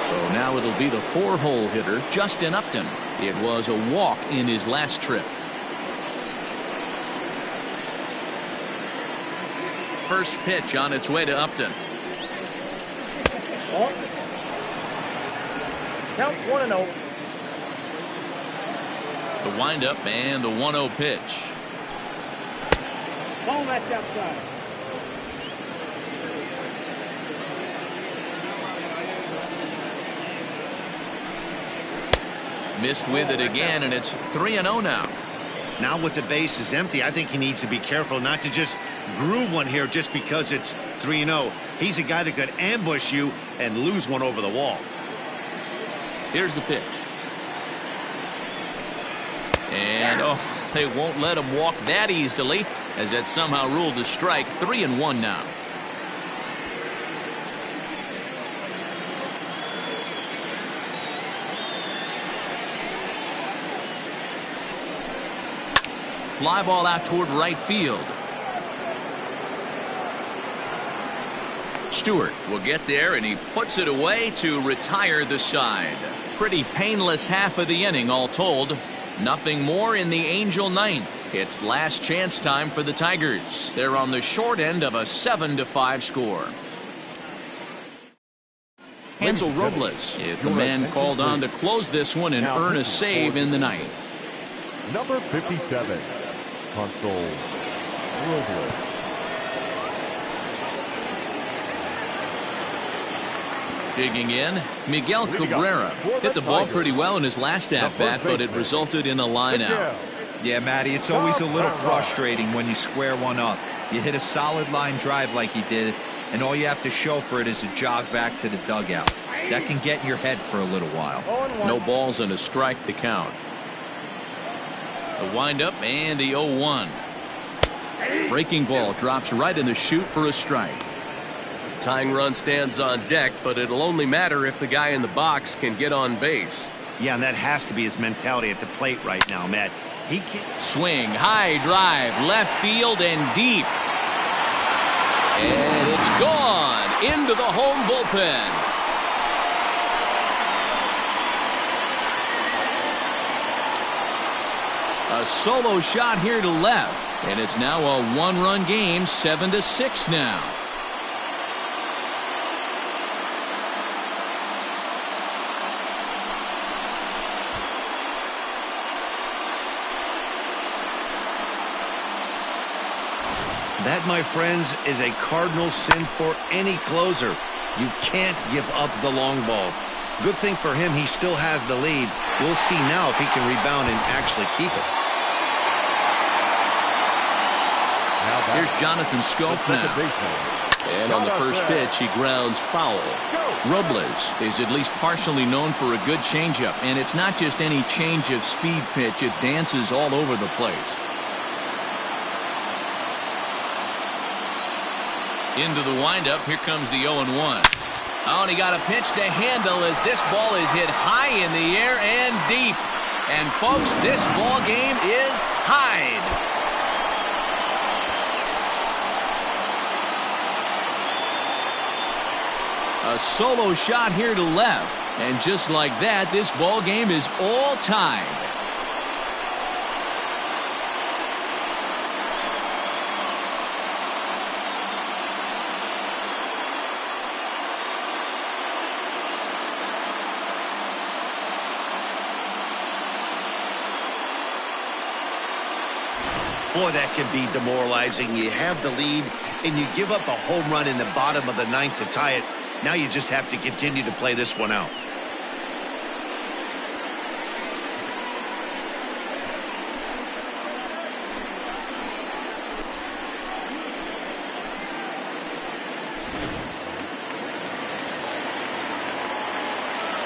So now it'll be the 4-hole hitter, Justin Upton. It was a walk in his last trip. First pitch on its way to Upton. Count 1-0. The windup and the 1-0 pitch. Ball match outside. Missed with it again, and it's 3-0 now. Now with the bases empty, I think he needs to be careful not to just groove one here just because it's 3-0. He's a guy that could ambush you and lose one over the wall. Here's the pitch. And, oh, they won't let him walk that easily, as that's somehow ruled a strike. 3-1 now. Fly ball out toward right field. Stewart will get there, and he puts it away to retire the side. Pretty painless half of the inning, all told. Nothing more in the Angel ninth. It's last chance time for the Tigers. They're on the short end of a 7-5 score. Hansel Robles is the man called on to close this one and earn a save in the ninth. Number 57, Hansel Robles. Digging in, Miguel Cabrera hit the ball pretty well in his last at-bat, but it resulted in a line out. Yeah, Matty, it's always a little frustrating when you square one up. You hit a solid line drive like he did, and all you have to show for it is a jog back to the dugout. That can get in your head for a little while. No balls and a strike to count. The windup and the 0-1. Breaking ball drops right in the chute for a strike. Tying run stands on deck, but it'll only matter if the guy in the box can get on base. Yeah, and that has to be his mentality at the plate right now, Matt. He can't swing, high drive, left field and deep. And it's gone into the home bullpen. A solo shot here to left, and it's now a 1-run game, 7-6 now. That, my friends, is a cardinal sin for any closer. You can't give up the long ball. Good thing for him, he still has the lead. We'll see now if he can rebound and actually keep it. Here's Jonathan Schoop now. And on the first pitch, he grounds foul. Robles is at least partially known for a good changeup, and it's not just any change of speed pitch. It dances all over the place. Into the windup, here comes the 0-1. Oh, and he got a pitch to handle as this ball is hit high in the air and deep. And folks, this ball game is tied. A solo shot here to left, and just like that, this ball game is all tied. Boy, that can be demoralizing. You have the lead, and you give up a home run in the bottom of the ninth to tie it. Now you just have to continue to play this one out.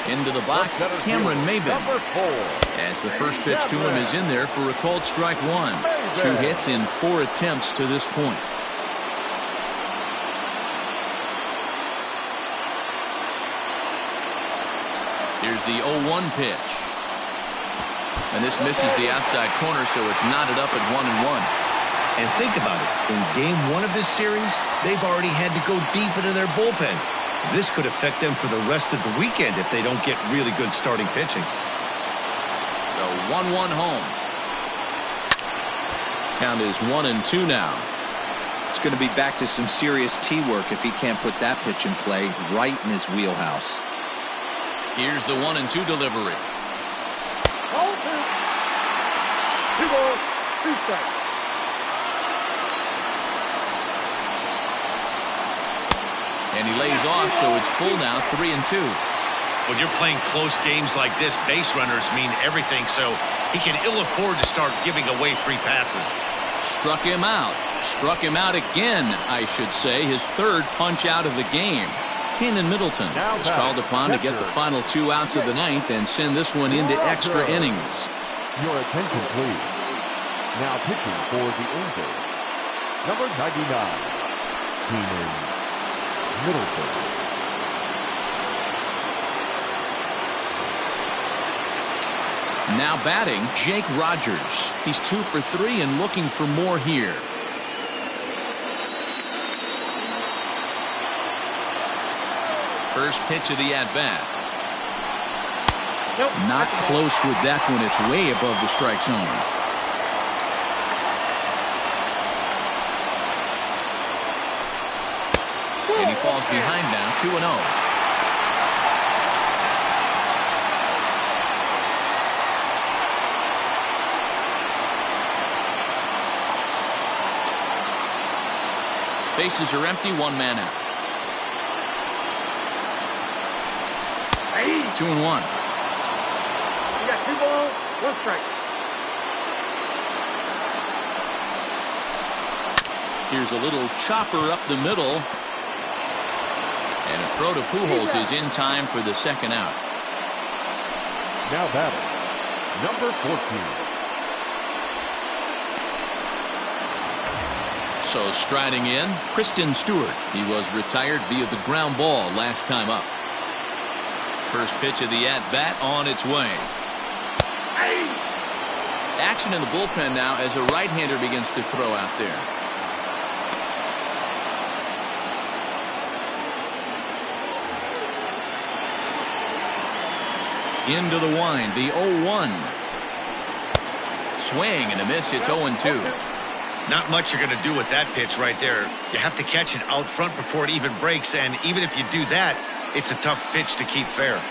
Into the box, Cameron Maybin. As the first pitch to him is in there for a called strike one. 2 hits in 4 attempts to this point. Here's the 0-1 pitch. And this misses the outside corner, so it's knotted up at 1-1. And think about it. In game 1 of this series, they've already had to go deep into their bullpen. This could affect them for the rest of the weekend if they don't get really good starting pitching. The 1-1 home. Count is 1-2 now. It's going to be back to some serious tee work if he can't put that pitch in play right in his wheelhouse. Here's the 1-2 delivery. 2 balls, 2 strikes. And he lays off, so it's full now, 3-2. When you're playing close games like this, base runners mean everything, so he can ill afford to start giving away free passes. Struck him out. Struck him out again, I should say. His third punch out of the game. Keenan Middleton is called upon to get the final 2 outs of the ninth and send this one into extra innings. Your attention, please. Now pitching for the Angels, number 99, Keenan Middleton. Now batting, Jake Rogers. He's 2 for 3 and looking for more here. First pitch of the at-bat. Nope. Not close with that one. It's way above the strike zone. And he falls behind now, 2-0. Bases are empty, 1 man out. 2-1. You got 2 balls, 1 strike. Here's a little chopper up the middle. And a throw to Pujols is in time for the second out. Now batting, number 14. So striding in, Kristen Stewart. He was retired via the ground ball last time up. First pitch of the at-bat on its way. Action in the bullpen now as a right-hander begins to throw out there. Into the wind, the 0-1. Swing and a miss, it's 0-2. Not much you're going to do with that pitch right there. You have to catch it out front before it even breaks, and even if you do that, it's a tough pitch to keep fair.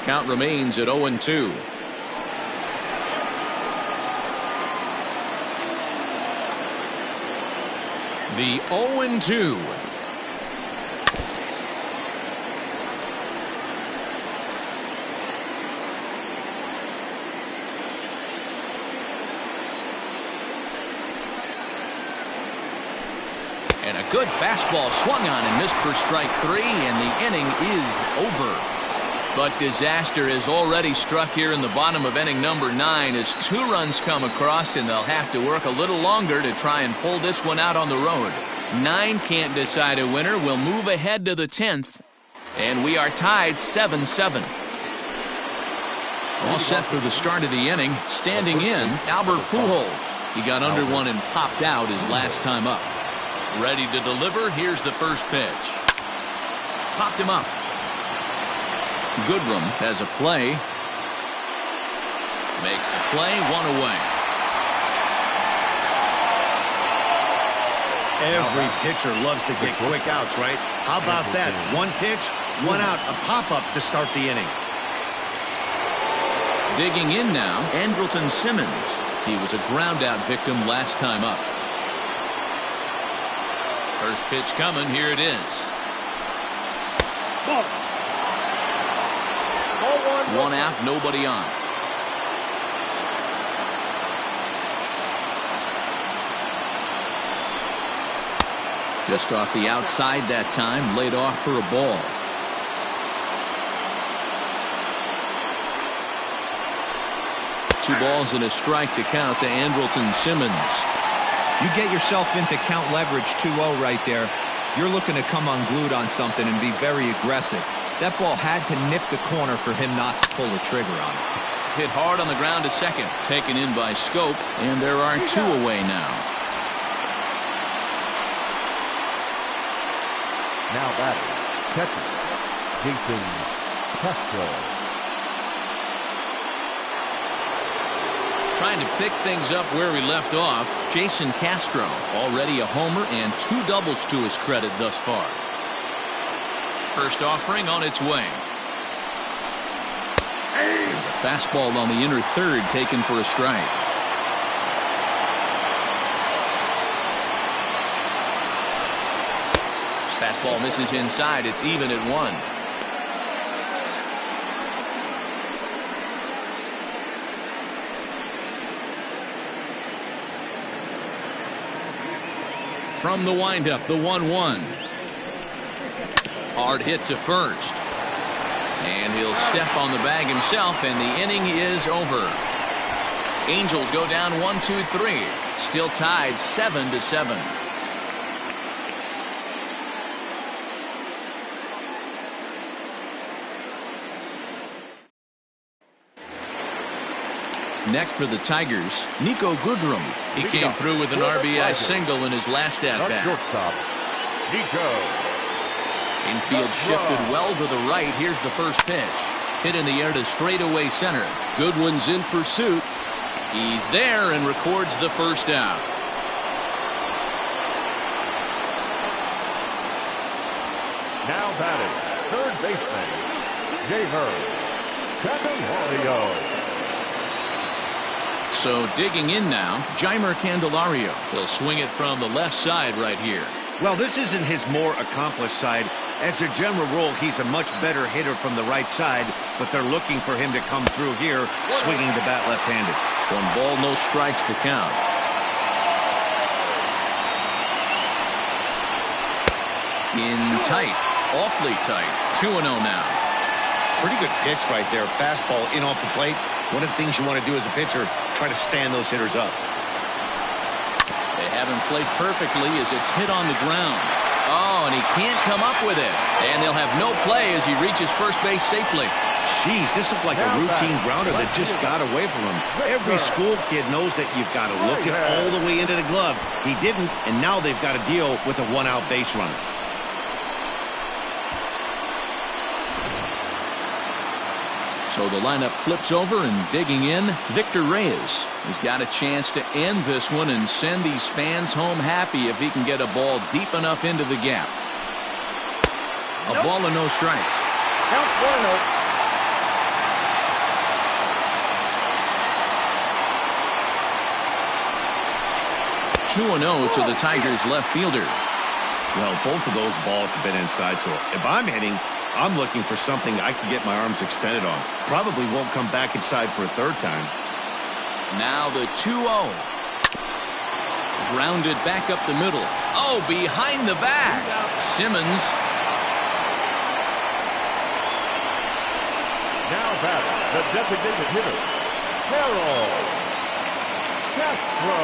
Count remains at 0-2. The 0-2. And a good fastball swung on and missed for strike 3, and the inning is over. But disaster has already struck here in the bottom of inning number 9 as 2 runs come across, and they'll have to work a little longer to try and pull this one out on the road. 9 can't decide a winner. We'll move ahead to the 10th, and we are tied 7-7. All set for the start of the inning. Standing in, Albert Pujols. He got under one and popped out his last time up. Ready to deliver. Here's the first pitch. Popped him up. Goodrum has a play. Makes the play, 1 away. Every pitcher loves to get quick outs, right? How about that? 1 pitch, 1 out, a pop-up to start the inning. Digging in now, Andrelton Simmons. He was a ground-out victim last time up. First pitch coming. Here it is. Ball. 1 out, nobody on. Just off the outside that time, laid off for a ball. Two balls and a strike to count to Andrelton Simmons. You get yourself into count leverage 2-0 right there. You're looking to come unglued on something and be very aggressive. That ball had to nip the corner for him not to pull the trigger on it. Hit hard on the ground to second. Taken in by Scope, and there are 2 away now. Now batting, catcher, Jason Castro. Trying to pick things up where we left off, Jason Castro, already a homer and 2 doubles to his credit thus far. First offering on its way. There's a fastball on the inner third taken for a strike. Fastball misses inside. It's even at 1. From the windup, the 1-1. Hard hit to first. And he'll step on the bag himself, and the inning is over. Angels go down 1-2-3. Still tied 7-7. Next for the Tigers, Niko Goodrum. He came through with an RBI single in his last at-bat. Shortstop, Niko. Infield shifted well to the right. Here's the first pitch. Hit in the air to straightaway center. Goodwin's in pursuit. He's there and records the first out. Now batting, third baseman, Jeimer Candelario. So digging in now, Jeimer Candelario. He'll swing it from the left side right here. Well, this isn't his more accomplished side. As a general rule, he's a much better hitter from the right side, but they're looking for him to come through here, swinging the bat left-handed. 1 ball, no strikes to count. In tight, awfully tight. 2-0 now. Pretty good pitch right there. Fastball in off the plate. One of the things you want to do as a pitcher, try to stand those hitters up. They haven't played perfectly as it's hit on the ground. Oh, and he can't come up with it. And they'll have no play as he reaches first base safely. Jeez, this looked like a routine grounder that just got away from him. Every school kid knows that you've got to look it all the way into the glove. He didn't, and now they've got to deal with a 1-out base runner. So the lineup flips over, and digging in, Victor Reyes. He's got a chance to end this one and send these fans home happy if he can get a ball deep enough into the gap. A ball and no strikes. Count 1-0. 2-0 to the Tigers left fielder. Well, both of those balls have been inside, so if I'm hitting, I'm looking for something I can get my arms extended on. Probably won't come back inside for a third time. Now the 2-0. Grounded back up the middle. Oh, behind the back. Simmons. Now batting, the designated hitter, Harold Castro.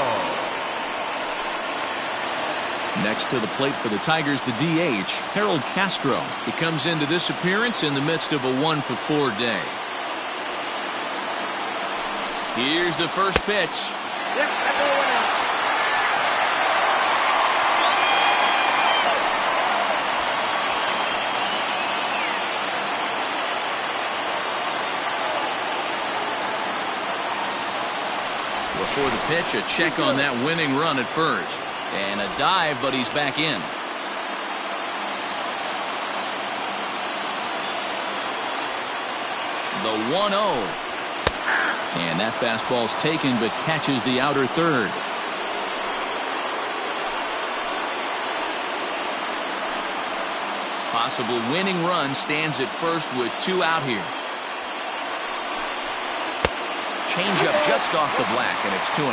Next to the plate for the Tigers, the DH, Harold Castro. He comes into this appearance in the midst of a 1-for-4 day. Here's the first pitch. Before the pitch, a check on that winning run at first. And a dive, but he's back in. The 1-0. And that fastball's taken, but catches the outer third. Possible winning run stands at first with 2 out here. Changeup just off the black, and it's 2-1.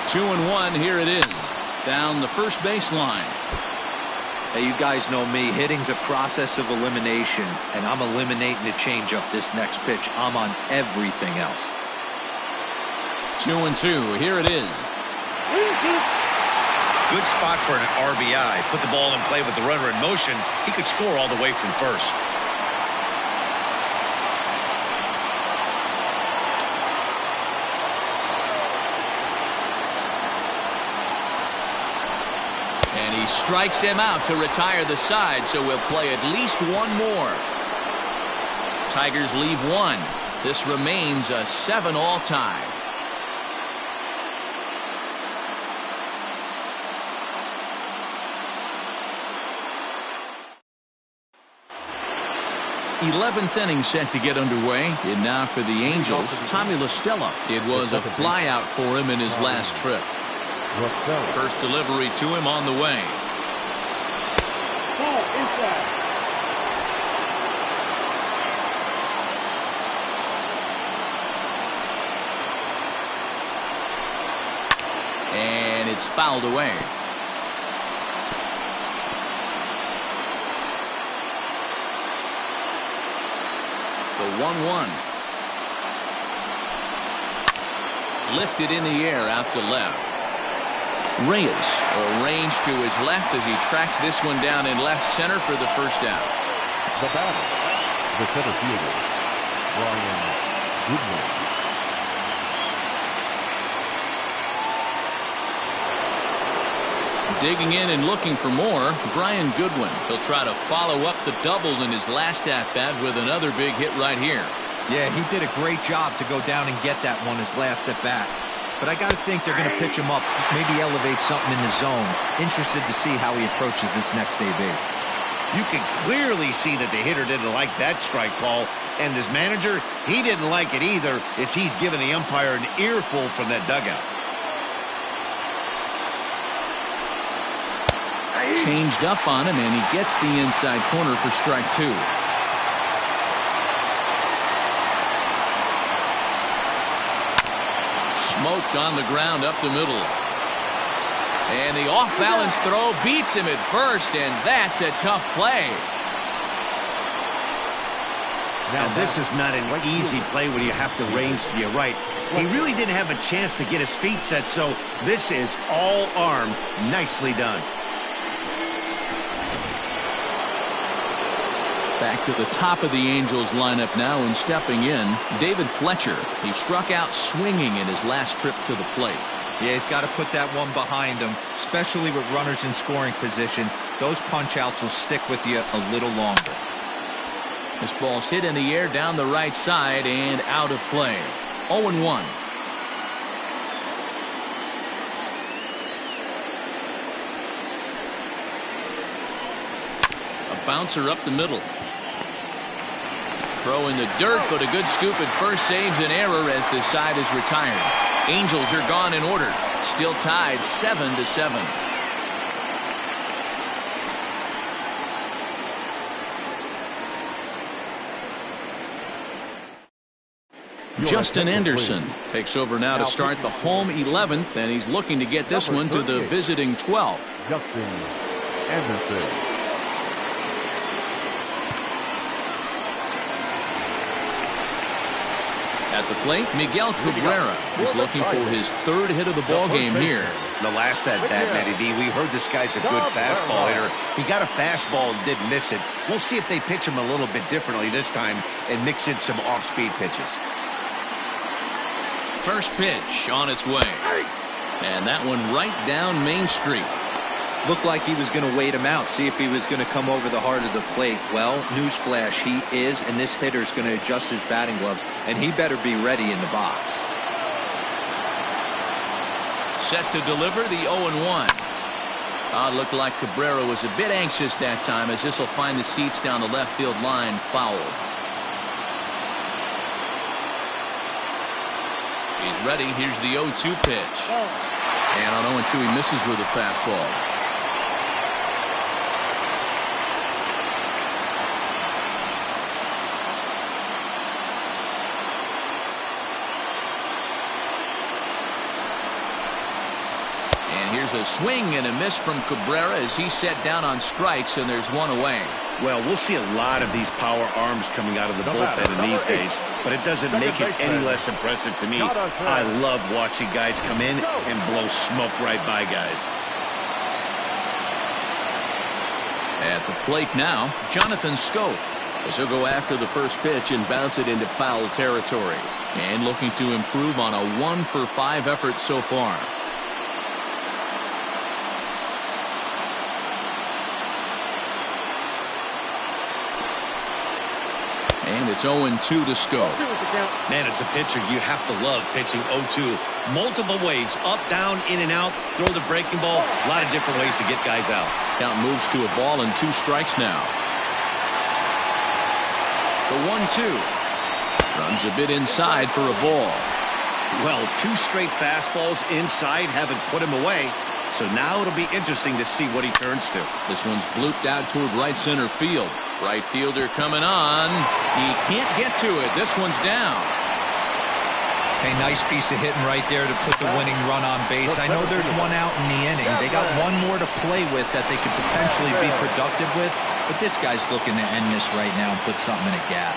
Two and one, here it is. Down the first baseline. Hey, you guys know me. Hitting's a process of elimination, and I'm eliminating the changeup this next pitch. I'm on everything else. 2-2, here it is. Good spot for an RBI. Put the ball in play with the runner in motion. He could score all the way from first. And he strikes him out to retire the side, so we'll play at least one more. Tigers leave one. This remains a 7-all tie. Eleventh inning set to get underway. And now for the Angels, Tommy La Stella. It was a flyout for him in his last trip. First delivery to him on the way. And it's fouled away. The 1-1. Lifted in the air out to left. Reyes arranged to his left as he tracks this one down in left center for the first out. The batter, the center fielder, Brian Goodwin. Digging in and looking for more, Brian Goodwin. He'll try to follow up the double in his last at-bat with another big hit right here. Yeah, he did a great job to go down and get that one his last at-bat. But I got to think they're going to pitch him up, maybe elevate something in the zone. Interested to see how he approaches this next AB. You can clearly see that the hitter didn't like that strike call, and his manager, he didn't like it either, as he's given the umpire an earful from that dugout. Changed up on him, and he gets the inside corner for strike two. Smoked on the ground up the middle. And the off-balance throw beats him at first, and that's a tough play. Now, this is not an easy play when you have to range to your right. He really didn't have a chance to get his feet set, so this is all arm. Nicely done. Back to the top of the Angels lineup now, and stepping in, David Fletcher. He struck out swinging in his last trip to the plate. Yeah, he's got to put that one behind him, especially with runners in scoring position. Those punch-outs will stick with you a little longer. This ball's hit in the air down the right side and out of play. 0-1. A bouncer up the middle. Throw in the dirt, but a good scoop at first saves an error as the side is retired. Angels are gone in order. Still tied 7-7. Justin Anderson takes over now to start the home 11th, and he's looking to get this one to the visiting 12th. Justin Anderson. At the plate, Miguel Cabrera is looking for his third hit of the ball game here. The last at bat, Matty D, we heard this guy's a good fastball hitter. He got a fastball and didn't miss it. We'll see if they pitch him a little bit differently this time and mix in some off-speed pitches. First pitch on its way. And that one right down Main Street. Looked like he was going to wait him out, see if he was going to come over the heart of the plate. Well, newsflash, he is, and this hitter's going to adjust his batting gloves, and he better be ready in the box. Set to deliver the 0-1. It looked like Cabrera was a bit anxious that time, as this will find the seats down the left field line foul. He's ready. Here's the 0-2 pitch. And on 0-2, he misses with a fastball. Here's a swing and a miss from Cabrera as he's set down on strikes, and there's one away. Well, we'll see a lot of these power arms coming out of the bullpen in these days, but it doesn't make it any less impressive to me. I love watching guys come in and blow smoke right by guys. At the plate now, Jonathan Schoop. As he'll go after the first pitch and bounce it into foul territory. And looking to improve on a 1-for-5 effort so far. And it's 0-2 to Schoop. Man, as a pitcher, you have to love pitching 0-2. Multiple ways, up, down, in and out, throw the breaking ball. A lot of different ways to get guys out. Count moves to a ball and 2 strikes now. The 1-2. Runs a bit inside for a ball. Well, 2 straight fastballs inside haven't put him away. So now it'll be interesting to see what he turns to. This one's blooped out toward right center field. Right fielder coming on. He can't get to it. This one's down. Hey, nice piece of hitting right there to put the winning run on base. I know there's 1 out in the inning. They got 1 more to play with that they could potentially be productive with. But this guy's looking to end this right now and put something in a gap.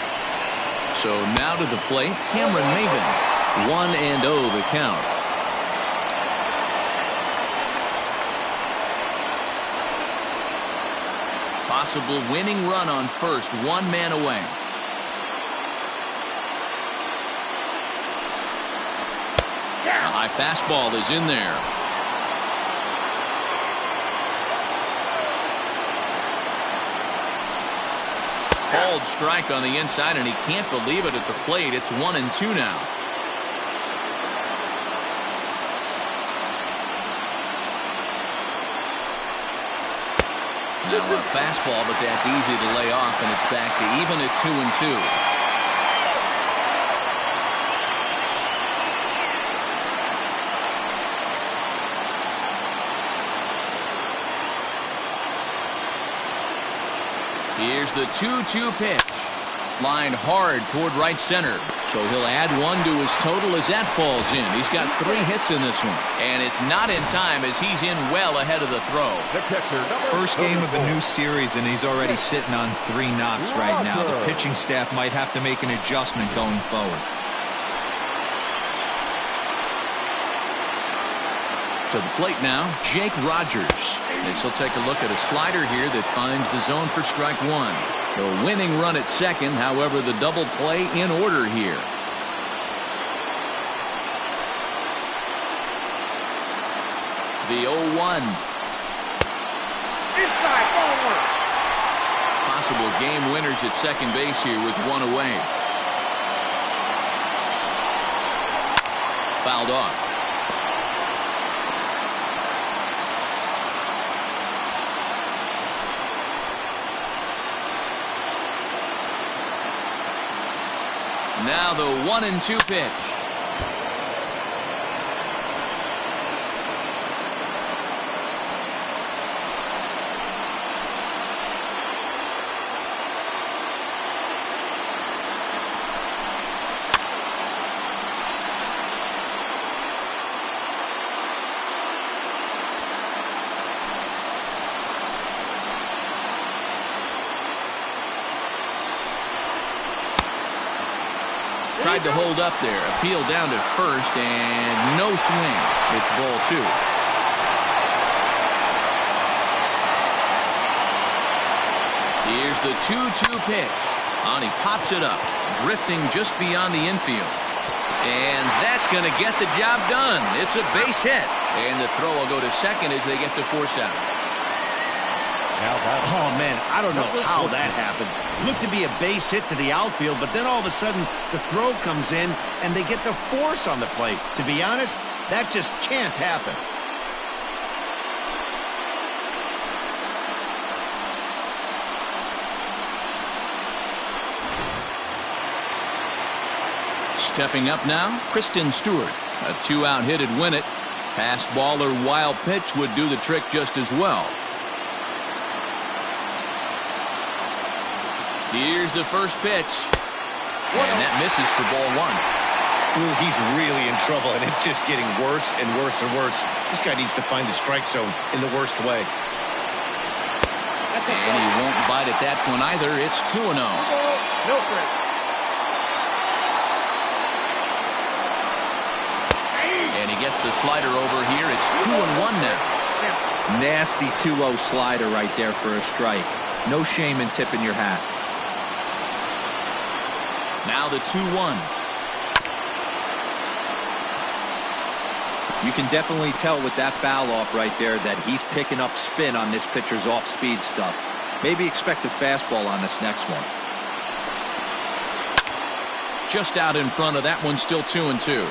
So now to the plate, Cameron Maybin. 1-0 the count. Possible winning run on first, 1 man away. A high fastball is in there. Called strike on the inside, and he can't believe it at the plate. It's 1-2 now. Now a fastball, but that's easy to lay off, and it's back to even at 2-2. Here's the 2-2 pitch. Lined hard toward right center. So he'll add 1 to his total as that falls in. He's got 3 hits in this one. And it's not in time as he's in well ahead of the throw. First game of the new series, and he's already sitting on 3 knocks right now. The pitching staff might have to make an adjustment going forward. To the plate now, Jake Rogers. This will take a look at a slider here that finds the zone for strike 1. The winning run at second, however, the double play in order here. The 0-1. Inside, ball 1. Possible game winners at second base here with 1 away. Fouled off. Now the 1-2 pitch. Tried to hold up there. Appeal down to first, and no swing. It's ball 2. Here's the 2-2 pitch. And he pops it up, drifting just beyond the infield. And that's going to get the job done. It's a base hit. And the throw will go to second as they get the force out. Oh, man, I don't know how that happened. Looked to be a base hit to the outfield, but then all of a sudden the throw comes in and they get the force on the plate. To be honest, that just can't happen. Stepping up now, Kristen Stewart. A 2-out hit'd win it. Pass ball or wild pitch would do the trick just as well. Here's the first pitch. And that misses for ball 1. Ooh, he's really in trouble, and it's just getting worse and worse and worse. This guy needs to find the strike zone in the worst way. And he won't bite at that one either. It's 2-0. No strike. And he gets the slider over here. It's 2-1 now. Nasty 2-0 slider right there for a strike. No shame in tipping your hat. Now the 2-1. You can definitely tell with that foul off right there that he's picking up spin on this pitcher's off-speed stuff. Maybe expect a fastball on this next one. Just out in front of that one, still 2-2.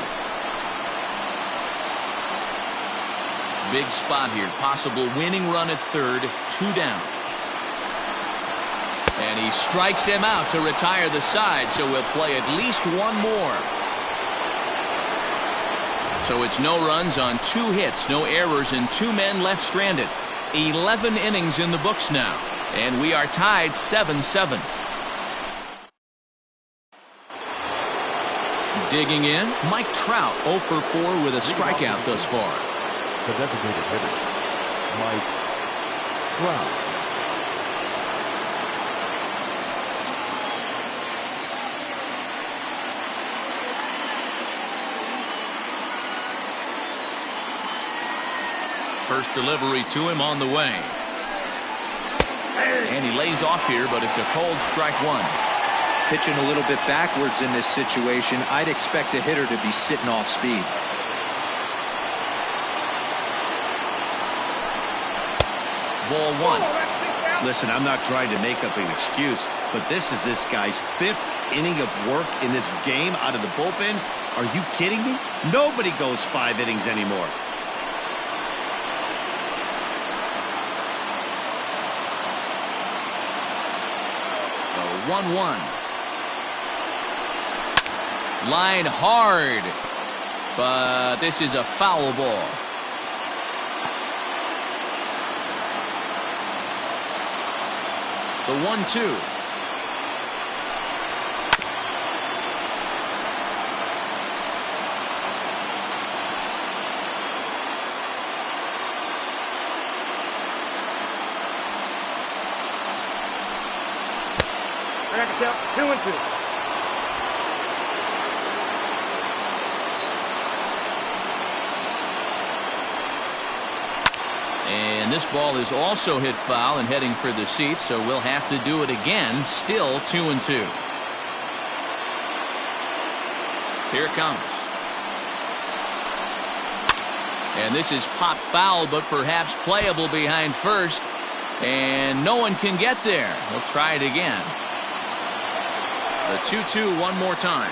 Big spot here. Possible winning run at third. 2 down. And he strikes him out to retire the side, so we'll play at least one more. So it's no runs on 2 hits, no errors, and 2 men left stranded. 11 innings in the books now, and we are tied 7-7. Digging in, Mike Trout 0 for 4 with a strikeout thus far. The designated hitter, Mike Trout. First delivery to him on the way. And he lays off here, but it's a cold strike 1. Pitching a little bit backwards in this situation, I'd expect a hitter to be sitting off speed. Ball 1. Listen, I'm not trying to make up an excuse, but this is this guy's 5th inning of work in this game out of the bullpen. Are you kidding me? Nobody goes 5 innings anymore. The 1-1. Line hard, but this is a foul ball. The 1-2. I got the count. 2-2. And this ball is also hit foul and heading for the seats, so we'll have to do it again. Still 2-2. Here it comes. And this is pop foul, but perhaps playable behind first. And no one can get there. He'll try it again. The 2-2 one more time.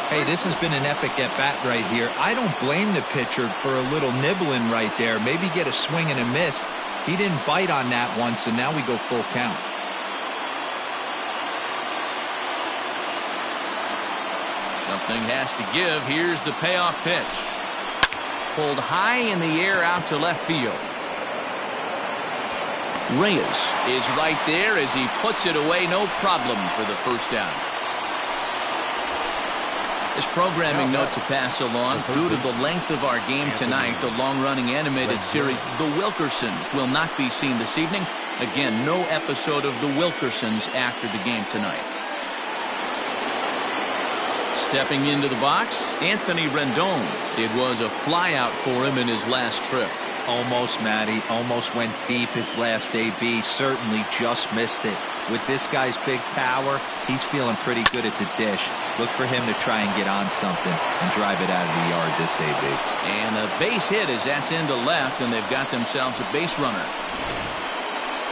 Hey, this has been an epic at-bat right here. I don't blame the pitcher for a little nibbling right there. Maybe get a swing and a miss. He didn't bite on that one, so now we go full count. Something has to give. Here's the payoff pitch. Pulled high in the air out to left field. Reyes is right there as he puts it away. No problem for the first down. This programming note to pass along. Due to the length of our game tonight, the long-running animated series The Wilkersons will not be seen this evening. Again, no episode of The Wilkersons after the game tonight. Stepping into the box, Anthony Rendon. It was a flyout for him in his last trip. Almost, Matty. Almost went deep his last AB. Certainly just missed it. With this guy's big power, he's feeling pretty good at the dish. Look for him to try and get on something and drive it out of the yard this AB. And a base hit as that's into left, and they've got themselves a base runner.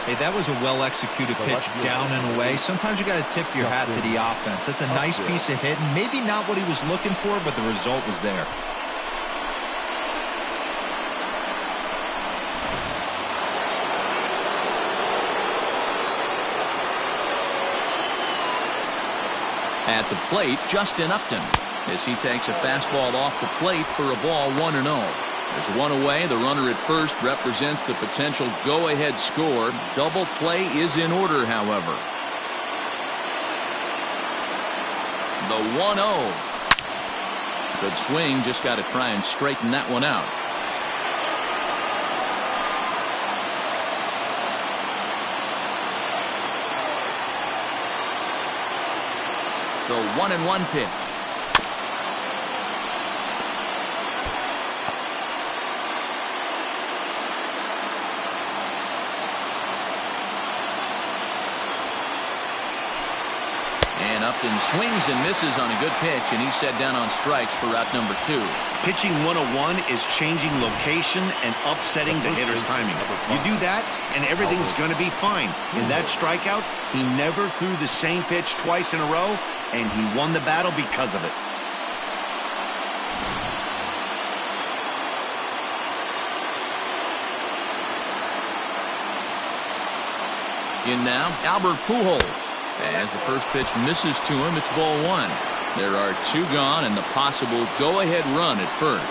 Hey, that was a well-executed pitch down and away. Sometimes you got to tip your hat to the offense. That's a nice piece of hitting. Maybe not what he was looking for, but the result was there. At the plate, Justin Upton, as he takes a fastball off the plate for a ball 1-0. There's one away. The runner at first represents the potential go-ahead score. Double play is in order, however. The 1-0. Good swing. Just got to try and straighten that one out. The 1-1 pitch. And Upton swings and misses on a good pitch, and he's set down on strikes for route number 2. Pitching 101 is changing location and upsetting the hitter's timing. You do that, and everything's going to be fine. In that strikeout, he never threw the same pitch twice in a row, and he won the battle because of it. In now, Albert Pujols. As the first pitch misses to him, it's ball 1. There are 2 gone and the possible go-ahead run at first.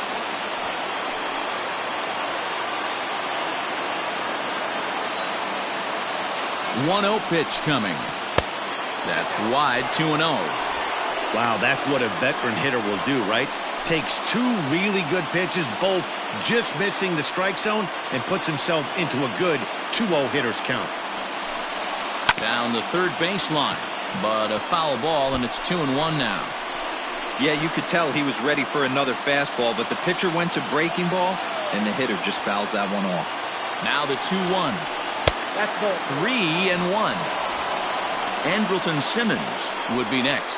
One-0 pitch coming. That's wide, 2-0. Wow, that's what a veteran hitter will do, right? Takes 2 really good pitches, both just missing the strike zone, and puts himself into a good 2-0 hitter's count. Down the third baseline, but a foul ball, and it's 2-1 now. Yeah, you could tell he was ready for another fastball, but the pitcher went to breaking ball, and the hitter just fouls that one off. Now the 2-1. 3-1. Andrelton Simmons would be next.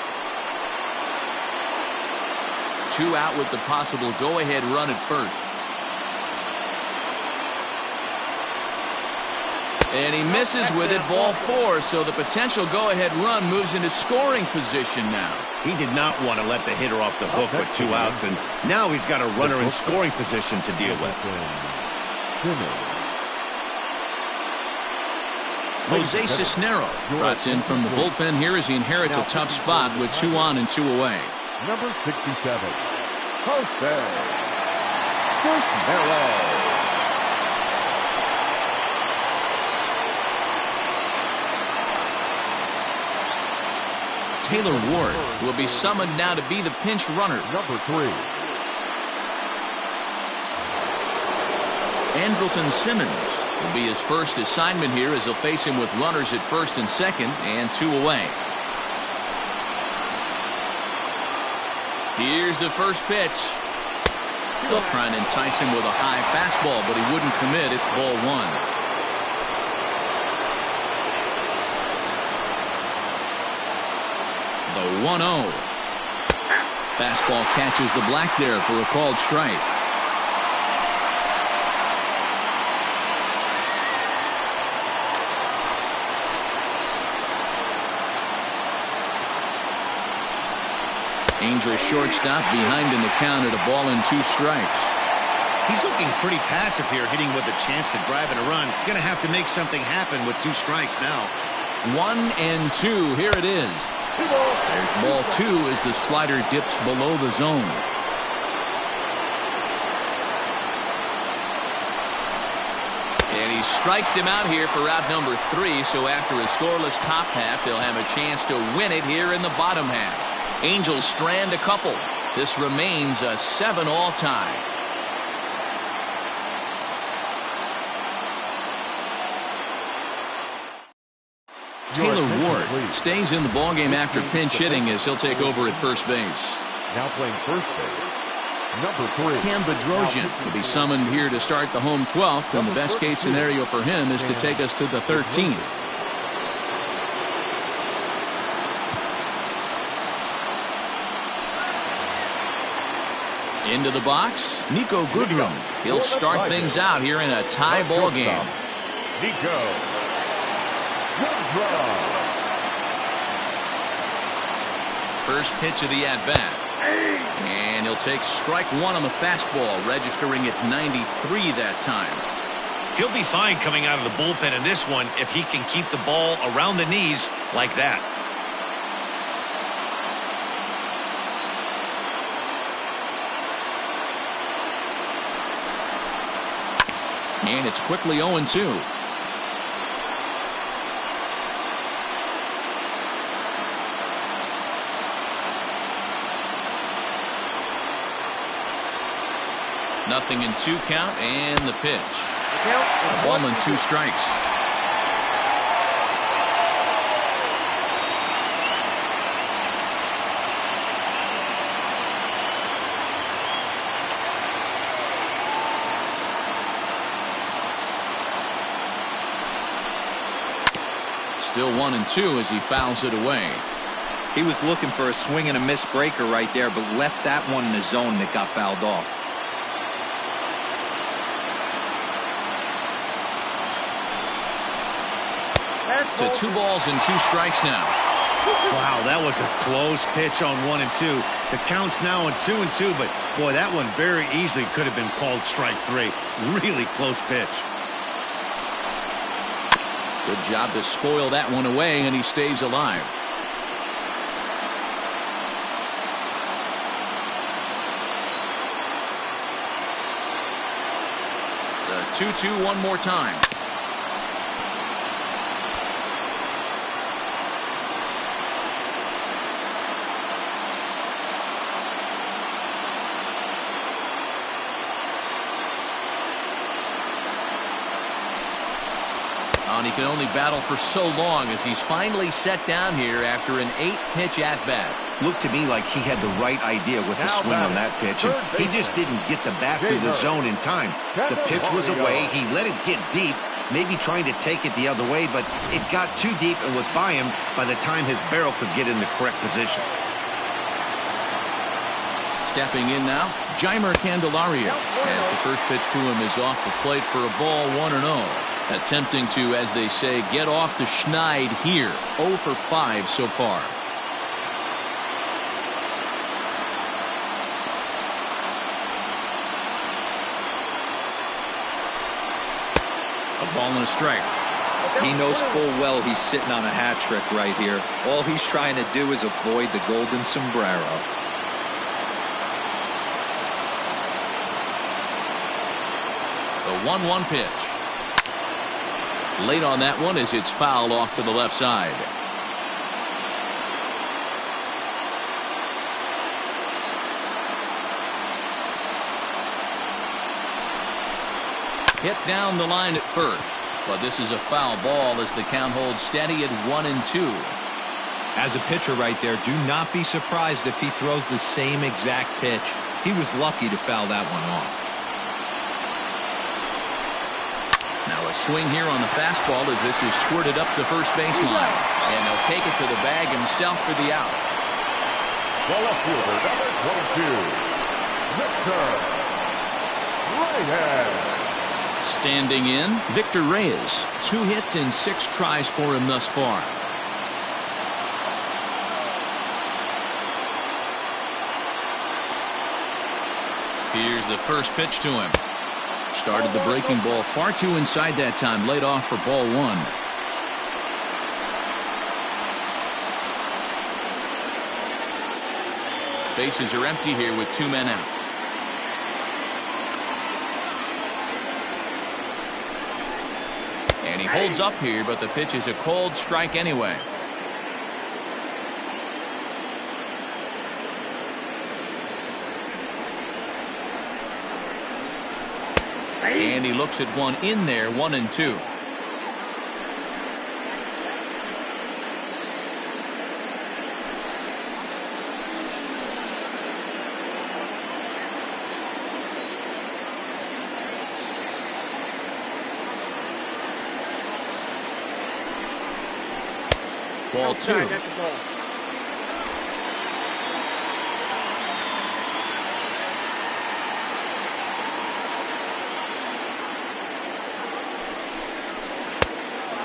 2 out with the possible go-ahead run at first. And he misses with it, ball 4, so the potential go-ahead run moves into scoring position now. He did not want to let the hitter off the hook with 2 outs, and now he's got a runner in scoring position to deal with. Jose Cisnero trots in from the bullpen here as he inherits a tough spot with 2 on and 2 away. Number 67, Jose Cisnero. Taylor Ward will be summoned now to be the pinch runner. Number 3. Andrelton Simmons will be his first assignment here as he'll face him with runners at first and second and 2 away. Here's the first pitch. They'll try and entice him with a high fastball, but he wouldn't commit. It's ball 1. The 1-0. Fastball catches the black there for a called strike. Angels shortstop behind in the count at a ball and 2 strikes. He's looking pretty passive here, hitting with a chance to drive in a run. Going to have to make something happen with 2 strikes now. 1-2. Here it is. There's ball 2 as the slider dips below the zone. And he strikes him out here for route number 3, so after a scoreless top half, they'll have a chance to win it here in the bottom half. Angels strand a couple. This remains a 7-all tie. Taylor Ward stays in the ballgame after pinch hitting as he'll take over at first base. Now playing first base, number 3. Cam Bedrosian will be summoned here to start the home 12th, and the best case scenario for him is to take us to the 13th. Into the box, Nico Goodrum. He'll start things out here in a tie ball game. Nico. First pitch of the at-bat. And he'll take strike 1 on the fastball, registering at 93 that time. He'll be fine coming out of the bullpen in this one if he can keep the ball around the knees like that. And it's quickly 0-2. Nothing in 2 count, and the pitch. A ball and 2 strikes. Still 1-2 as he fouls it away. He was looking for a swing and a miss breaker right there, but left that one in the zone that got fouled off. To 2 balls and 2 strikes now. Wow, that was a close pitch on 1 and 2. The count's now on 2 and 2, but boy, that one very easily could have been called strike 3. Really close pitch. Good job to spoil that one away, and he stays alive. The 2-2 one more time. And he can only battle for so long as he's finally set down here after an 8-pitch at-bat. Looked to me like he had the right idea with the swing on that pitch, and he just didn't get the bat through the zone in time. The pitch was away. He let it get deep, maybe trying to take it the other way, but it got too deep and was by him by the time his barrel could get in the correct position. Stepping in now, Jeimer Candelario, as the first pitch to him is off the plate for a ball 1-0. Attempting to, as they say, get off the schneid here. 0 for 5 so far. A ball and a strike. He knows full well he's sitting on a hat trick right here. All he's trying to do is avoid the golden sombrero. The 1-1 pitch. Late on that one as it's fouled off to the left side. Hit down the line at first, but this is a foul ball as the count holds steady at 1-2. As a pitcher right there, do not be surprised if he throws the same exact pitch. He was lucky to foul that one off. Now a swing here on the fastball as this is squirted up the first baseline. And he'll take it to the bag himself for the out. The left fielder, number 22, Victor Reyes. Standing in, Victor Reyes. 2 hits in 6 tries for him thus far. Here's the first pitch to him. Started the breaking ball far too inside that time. Laid off for ball 1. Bases are empty here with 2 men out. And he holds up here, but the pitch is a cold strike anyway. And he looks at one in there, 1-2. Ball 2.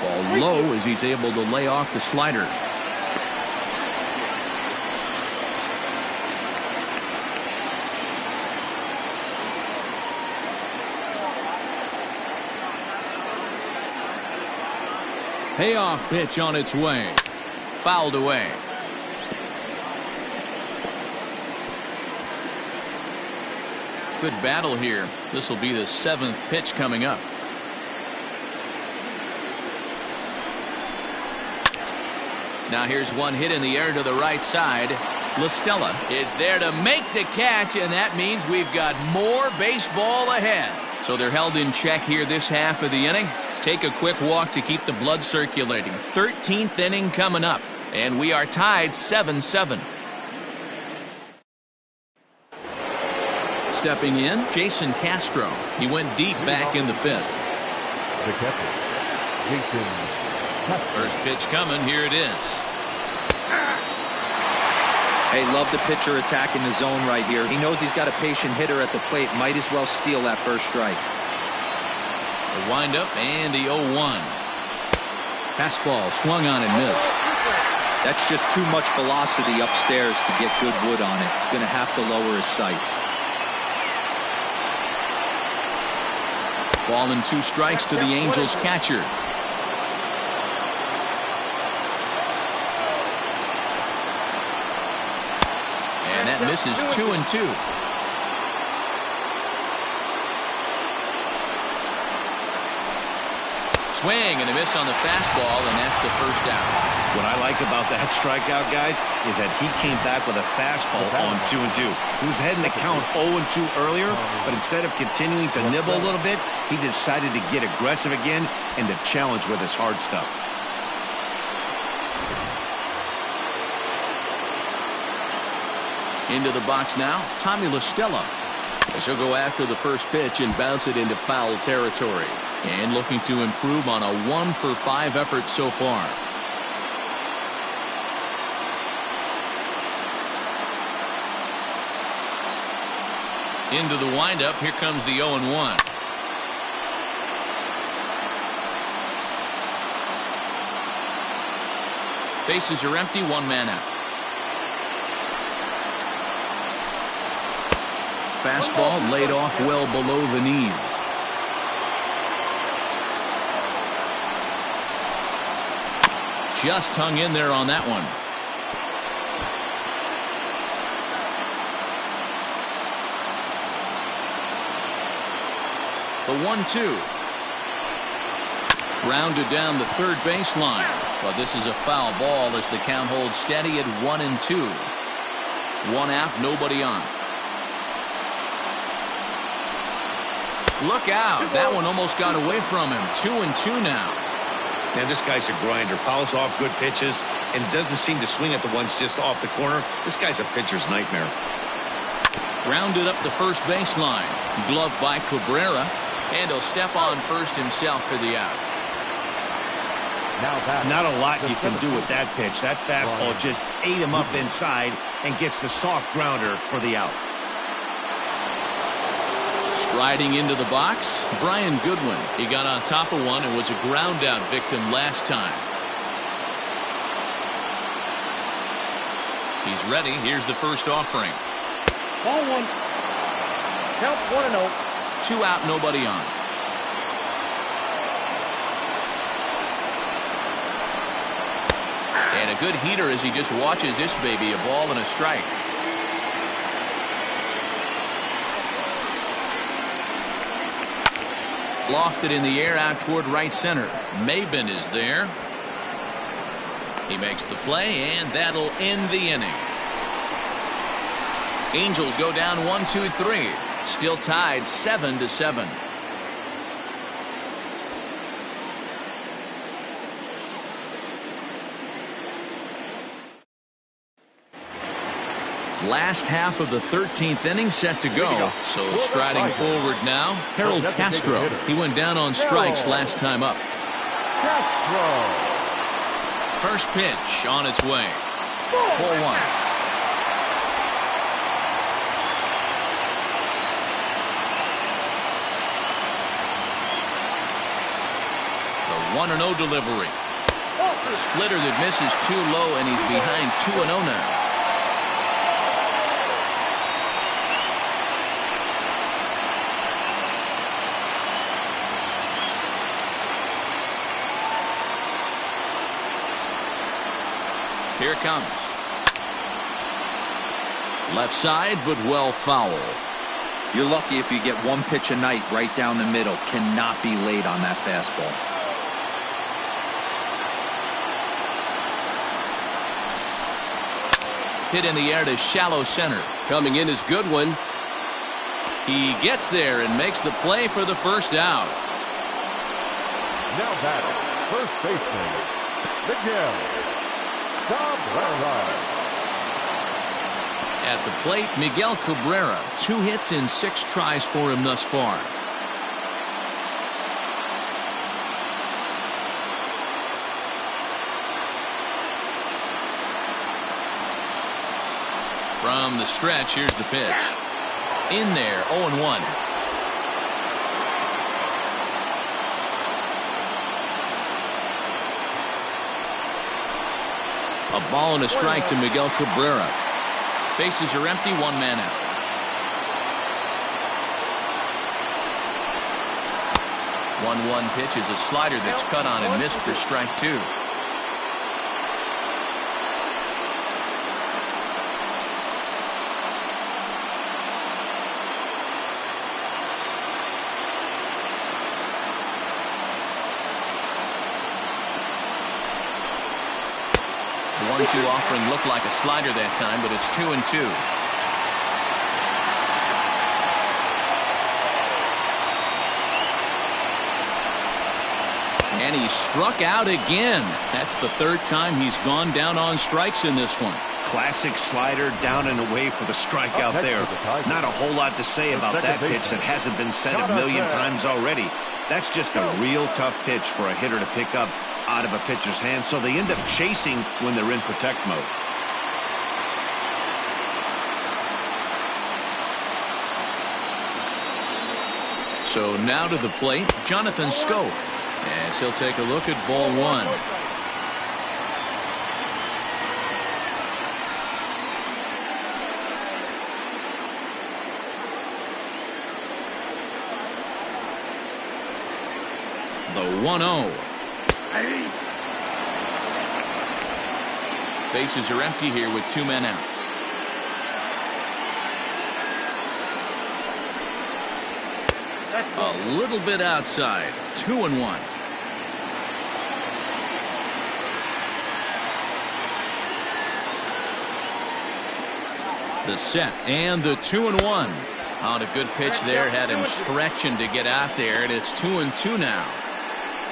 Ball low as he's able to lay off the slider. Payoff pitch on its way. Fouled away. Good battle here. This will be the 7th pitch coming up. Now here's one hit in the air to the right side. La Stella is there to make the catch, and that means we've got more baseball ahead. So they're held in check here this half of the inning. Take a quick walk to keep the blood circulating. 13th inning coming up, and we are tied 7-7. Stepping in, Jason Castro. He went deep back in the 5th. The catcher, Jason Castro. First pitch coming. Here it is. Hey, love the pitcher attacking the zone right here. He knows he's got a patient hitter at the plate. Might as well steal that first strike. The windup and the 0-1. Fastball swung on and missed. That's just too much velocity upstairs to get good wood on it. He's going to have to lower his sights. Ball and 2 strikes to the Angels catcher. And that misses 2-2. Swing and a miss on the fastball, and that's the first out. What I like about that strikeout, guys, is that he came back with a fastball on 2-2. He was heading to count 0-2 earlier, but instead of continuing to nibble a little bit, he decided to get aggressive again and to challenge with his hard stuff. Into the box now, Tommy La Stella. As he'll go after the first pitch and bounce it into foul territory. And looking to improve on a 1-for-5 effort so far. Into the windup, here comes the 0-1. Bases are empty, 1 man out. Fastball laid off well below the knees. Just hung in there on that one. The 1-2. Grounded down the third baseline. But this is a foul ball as the count holds steady at 1-2. 1 out, nobody on. Look out. That one almost got away from him. 2-2 now. Man, this guy's a grinder. Fouls off good pitches and doesn't seem to swing at the ones just off the corner. This guy's a pitcher's nightmare. Grounded up the first baseline. Glove by Cabrera. And he'll step on first himself for the out. Not a lot you can do with that pitch. That fastball just ate him up inside and gets the soft grounder for the out. Striding into the box, Brian Goodwin. He got on top of one and was a ground out victim last time. He's ready. Here's the first offering. Ball 1. Count 1-0. 2 out, nobody on. And a good heater as he just watches this baby, a ball and a strike. Lofted in the air out toward right center. Maben is there. He makes the play, and that'll end the inning. Angels go down 1-2-3. Still tied 7-7. Last half of the 13th inning set to go. So striding forward now, Harold Castro. He went down on strikes last time up. First pitch on its way. 4-1. The 1-0 delivery. Splitter that misses too low, and he's behind 2-0 now. Here it comes. Left side, but well foul. You're lucky if you get 1 pitch a night right down the middle. Cannot be late on that fastball. Hit in the air to shallow center. Coming in is Goodwin. He gets there and makes the play for the first out. Now batting, first baseman, Miguel Cabrera. At the plate, Miguel Cabrera. 2 hits in 6 tries for him thus far. From the stretch, here's the pitch. In there, 0-1. A ball and a strike to Miguel Cabrera. Bases are empty, one man out. 1-1 pitch is a slider that's cut on and missed for strike two. The 1-2 offering looked like a slider that time, but it's 2-2. And he struck out again. That's the third time he's gone down on strikes in this one. Classic slider down and away for the strikeout there. Not a whole lot to say about that pitch that hasn't been said a million times already. That's just a real tough pitch for a hitter to pick up out of a pitcher's hand, so they end up chasing when they're in protect mode. So now to the plate, Jonathan Schoop, as he'll take a look at ball one. The 1-0. Bases are empty here with two men out. A little bit outside. 2-1. The set and the 2-1. On a good pitch there, had him stretching to get out there, and it's 2-2 now.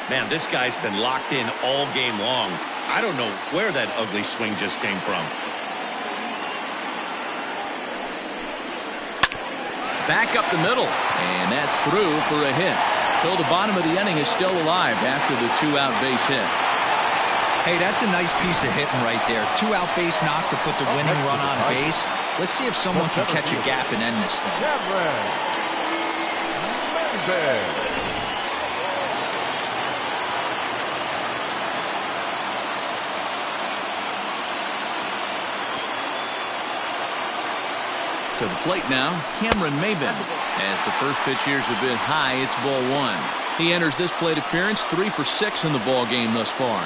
Man, this guy's been locked in all game long. I don't know where that ugly swing just came from. Back up the middle, and that's through for a hit. So the bottom of the inning is still alive after the two-out base hit. Hey, that's a nice piece of hitting right there. Two-out base knock to put the winning run on base. Let's see if someone can catch a gap and end this thing. To the plate now, Cameron Maybin. As the first pitch here's a bit high, it's ball one. He enters this plate appearance 3 for 6 in the ball game thus far.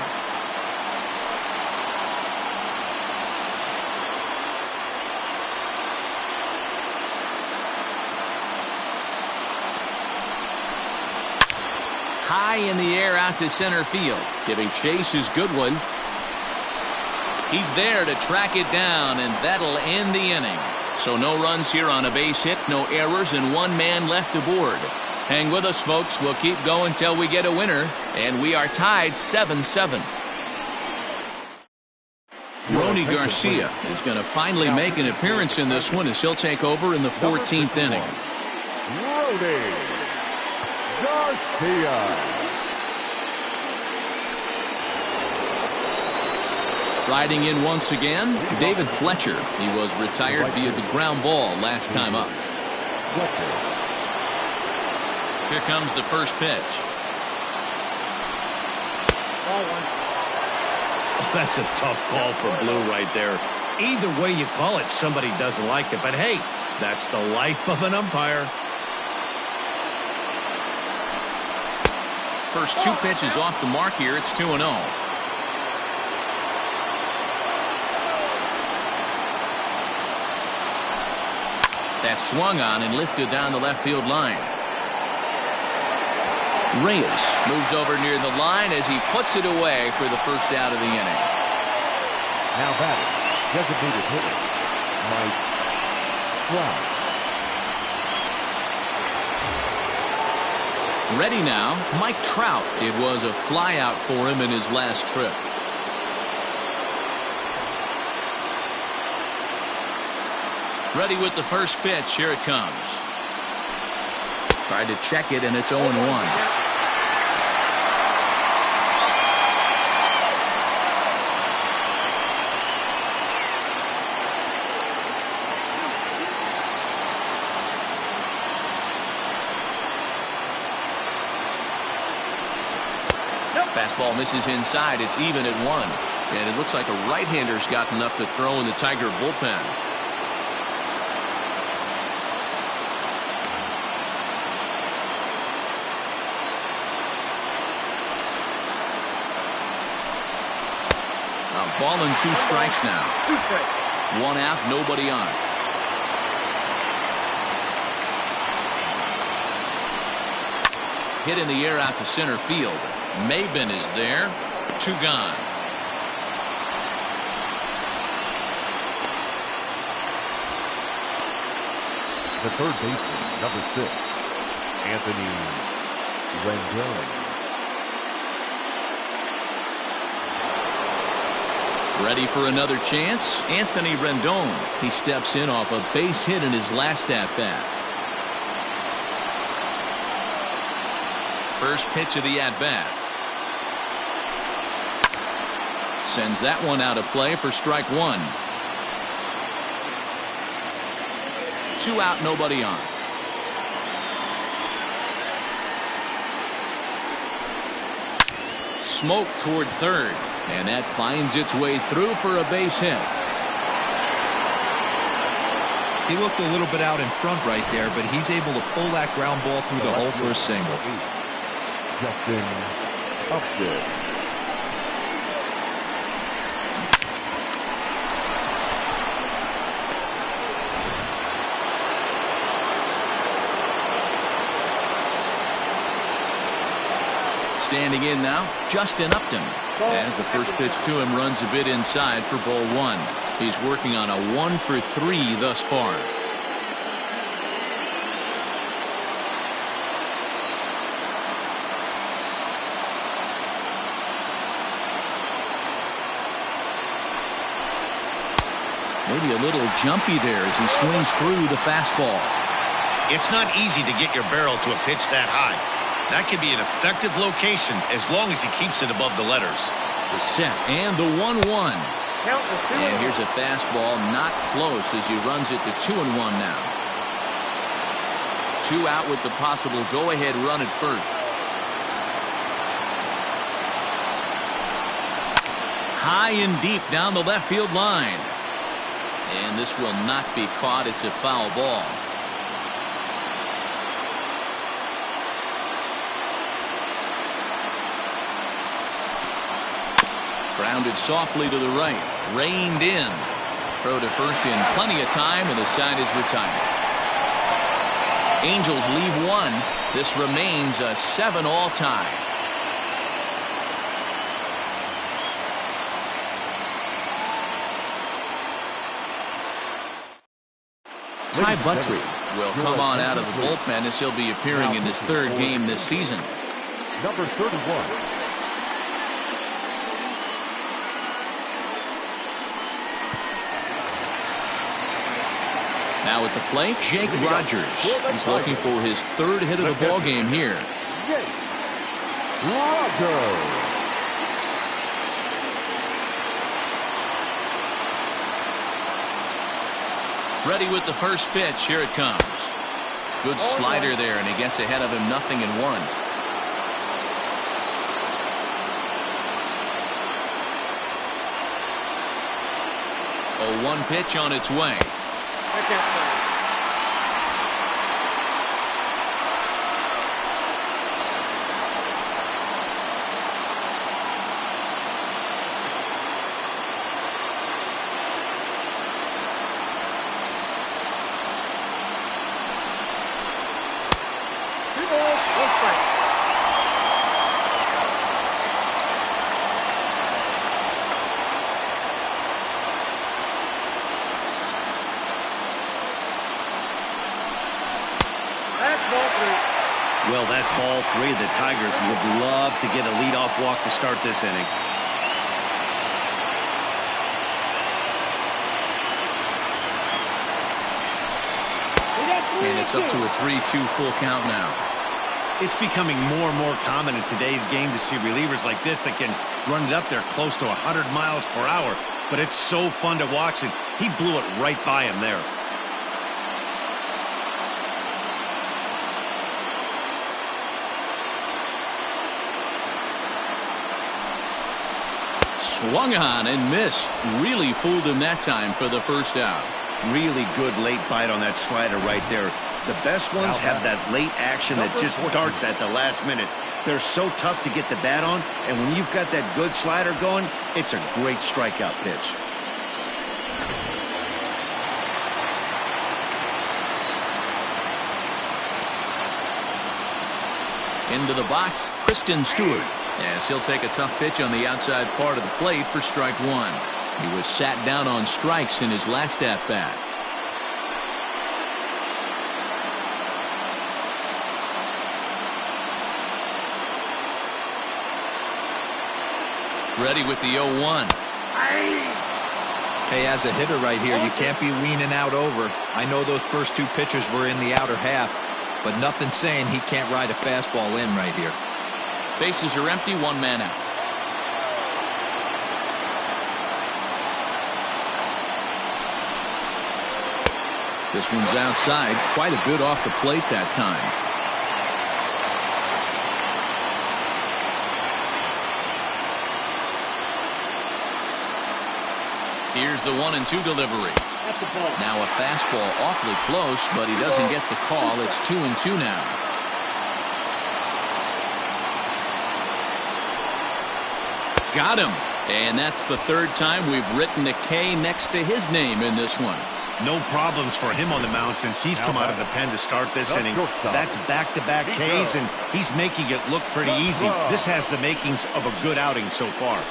High in the air out to center field. Giving chase is Goodwin. He's there to track it down, and that'll end the inning. So no runs here on a base hit, no errors, and one man left aboard. Hang with us, folks. We'll keep going till we get a winner, and we are tied 7-7. Rony Garcia is going to finally make an appearance in this one as he'll take over in the 14th inning. Rony Garcia. Riding in once again, David Fletcher. He was retired via the ground ball last time up. Here comes the first pitch. Oh, that's a tough call for Blue right there. Either way you call it, somebody doesn't like it. But hey, that's the life of an umpire. First two pitches off the mark here. It's 2-0. That's swung on and lifted down the left field line. Reyes moves over near the line as he puts it away for the first out of the inning. Now batting, designated hitter, Mike Trout. Ready now, Mike Trout. It was a flyout for him in his last trip. Ready with the first pitch. Here it comes. Tried to check it, and it's 0-1. Fastball misses inside. It's even at 1. And it looks like a right-hander's gotten enough to throw in the Tiger bullpen. A ball and 2 strikes now. 1 out, nobody on. Hit in the air out to center field. Maben is there. 2 gone. The third baseman, number 6, Anthony Rendon. Ready for another chance? Anthony Rendon. He steps in off a base hit in his last at-bat. First pitch of the at-bat. Sends that one out of play for strike 1. 2 out, nobody on. Smoke toward third. And that finds its way through for a base hit. He looked a little bit out in front right there, but he's able to pull that ground ball through the hole for a single. Justin Upton. Standing in now, Justin Upton. As the first pitch to him runs a bit inside for ball 1. He's working on a 1 for 3 thus far. Maybe a little jumpy there as he swings through the fastball. It's not easy to get your barrel to a pitch that high. That could be an effective location as long as he keeps it above the letters. The set and the 1-1. And here's a fastball not close as he runs it to 2-1 now. 2 out with the possible go-ahead run at first. High and deep down the left field line. And this will not be caught. It's a foul ball. Grounded softly to the right. Reined in. Throw to first in plenty of time, and the side is retired. Angels leave 1. This remains a 7-all tie. Ty Buttrey will come on out of the bullpen as he'll be appearing in his 3rd game this season. Number 31. Now at the plate, Jake Rogers. He's looking for his 3rd hit of the ball game here. Jake Rogers. Ready with the first pitch. Here it comes. Good slider there, and he gets ahead of him 0-1. A 1 pitch on its way. Well, that's ball 3. The Tigers would love to get a leadoff walk to start this inning. And it's up to a 3-2 full count now. It's becoming more and more common in today's game to see relievers like this that can run it up there close to 100 miles per hour. But it's so fun to watch, and he blew it right by him there. Swung on and missed. Really fooled him that time for the first out. Really good late bite on that slider right there. The best ones have that late action that just darts at the last minute. They're so tough to get the bat on, and when you've got that good slider going, it's a great strikeout pitch. Into the box, Kristen Stewart. Yes, he'll take a tough pitch on the outside part of the plate for strike one. He was sat down on strikes in his last at-bat. Ready with the 0-1. Hey, as a hitter right here, you can't be leaning out over. I know those first two pitches were in the outer half, but nothing saying he can't ride a fastball in right here. Bases are empty, one man out. This one's outside, quite a bit off the plate that time. Here's the 1-2 delivery. Now a fastball awfully close, but he doesn't get the call. It's 2-2 now. Got him. And that's the third time we've written a K next to his name in this one. No problems for him on the mound since he's come out of the pen to start this inning. That's back-to-back Ks, and he's making it look pretty easy. This has the makings of a good outing so far.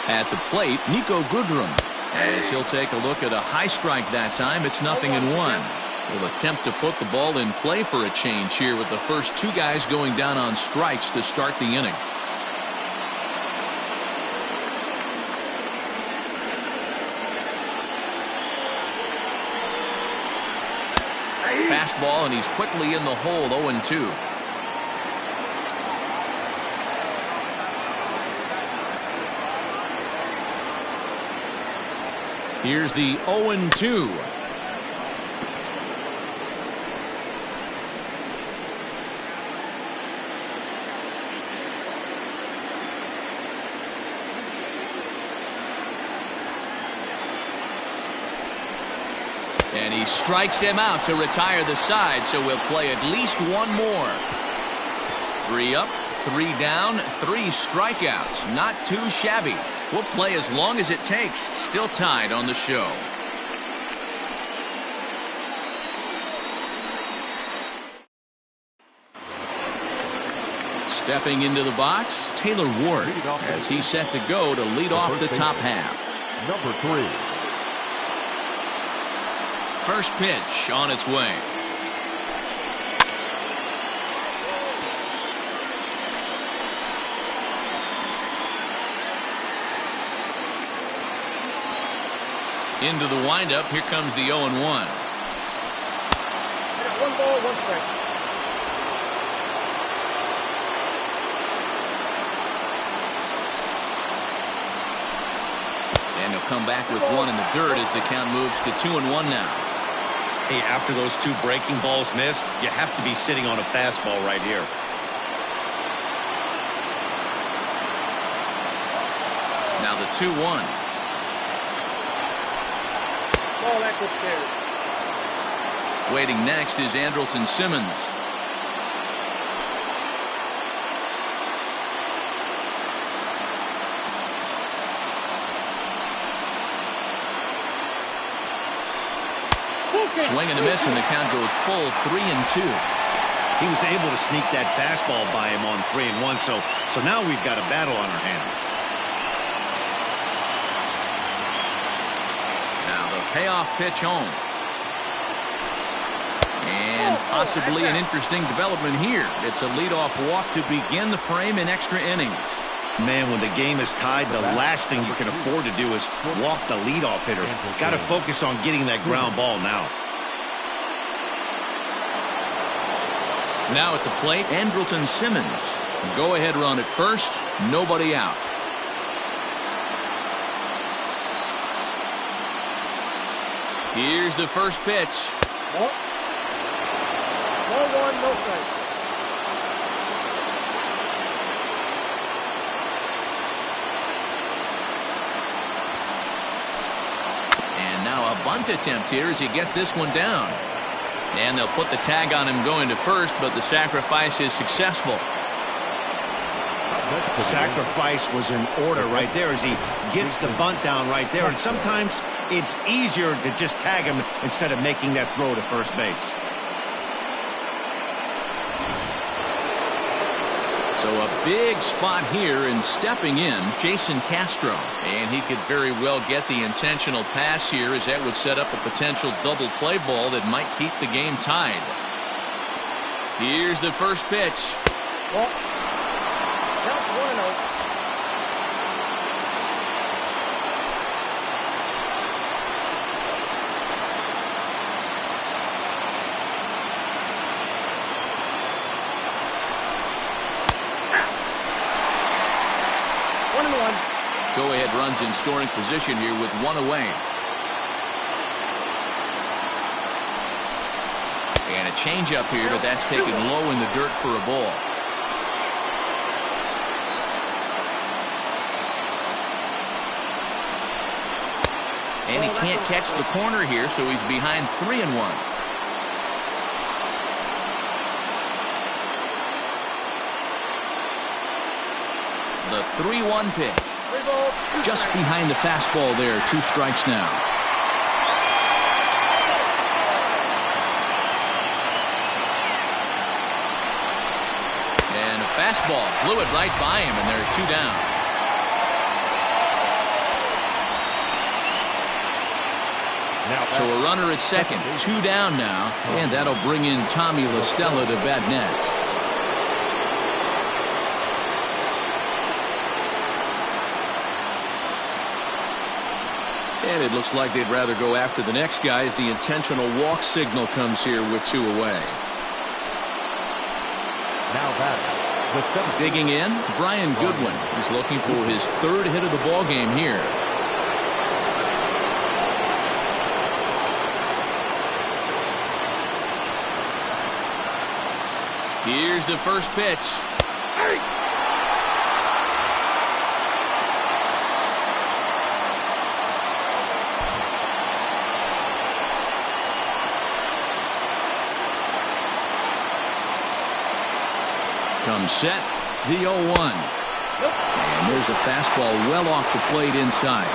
At the plate, Niko Goodrum. As he'll take a look at a high strike that time, it's 0-1. He'll attempt to put the ball in play for a change here with the first two guys going down on strikes to start the inning. Fastball, and he's quickly in the hole, 0-2. Here's the 0-2. And he strikes him out to retire the side, so we'll play at least one more. 3 up, 3 down, 3 strikeouts. Not too shabby. We'll play as long as it takes. Still tied on the show. Stepping into the box, Taylor Ward, as he's set to go to lead off the top half. Number 3. First pitch on its way. Into the windup, here comes the 0-1. 1 ball, 1 strike. And he'll come back with 1 in the dirt as the count moves to 2-1 now. Hey, after those 2 breaking balls missed, you have to be sitting on a fastball right here. Now the 2-1. Ball, that's upstairs. Waiting next is Andrelton Simmons. Swing and a miss, and the count goes full 3-2. He was able to sneak that fastball by him on 3-1, so now we've got a battle on our hands. Now the payoff pitch home. And possibly an interesting development here. It's a leadoff walk to begin the frame in extra innings. Man, when the game is tied, the last thing you can afford to do is walk the leadoff hitter. Got to focus on getting that ground ball now. Now at the plate, Andrelton Simmons. Go-ahead run at first, nobody out. Here's the first pitch. Ball one, no strike. And now a bunt attempt here as he gets this one down. And they'll put the tag on him going to first, but the sacrifice is successful. Sacrifice was in order right there as he gets the bunt down right there. And sometimes it's easier to just tag him instead of making that throw to first base. So a big spot here, and stepping in, Jason Castro. And he could very well get the intentional pass here, as that would set up a potential double play ball that might keep the game tied. Here's the first pitch. Well, count 1-0. Go-ahead runs in scoring position here with one away. And a changeup here, but that's taken low in the dirt for a ball. And he can't catch the corner here, so he's behind 3-1. The 3-1 pitch. Just behind the fastball there. 2 strikes now. And a fastball blew it right by him, and there are 2 down. So a runner at second. 2 down now, and that'll bring in Tommy La Stella to bat next. And it looks like they'd rather go after the next guy as the intentional walk signal comes here with 2 away. Now batting, the 7th. Digging in, Brian Goodwin is looking for his 3rd hit of the ball game here. Here's the first pitch. Comes set, the 0-1. And there's a fastball well off the plate inside.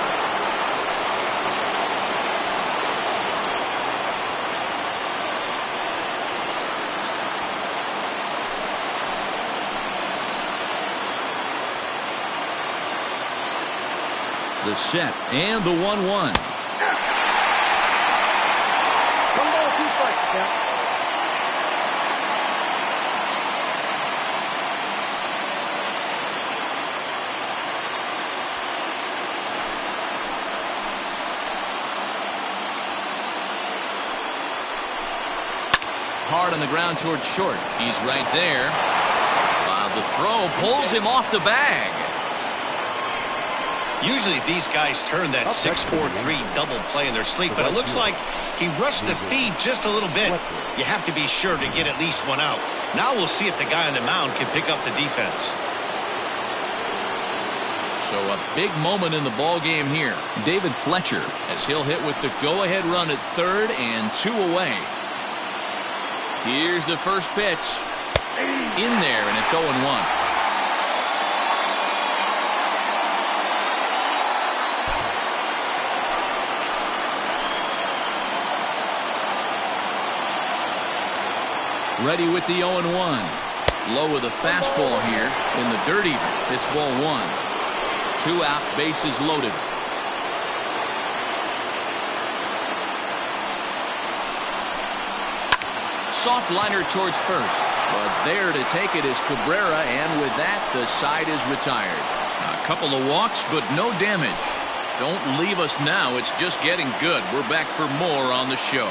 The set and the 1-1. 1 ball, 2 strikes, count. Hard on the ground towards short. He's right there. The throw pulls him off the bag. Usually these guys turn that 6-4-3 double play in their sleep, but it looks like he rushed the feed just a little bit. You have to be sure to get at least 1 out. Now we'll see if the guy on the mound can pick up the defense. So a big moment in the ball game here. David Fletcher, as he'll hit with the go-ahead run at 3rd and 2 away. Here's the first pitch. In there, and it's 0-1. Ready with the 0-1. Low with a fastball here in the dirt even. It's ball 1. 2 out, bases loaded. Soft liner towards first. But there to take it is Cabrera, and with that, the side is retired. A couple of walks, but no damage. Don't leave us now. It's just getting good. We're back for more on the show.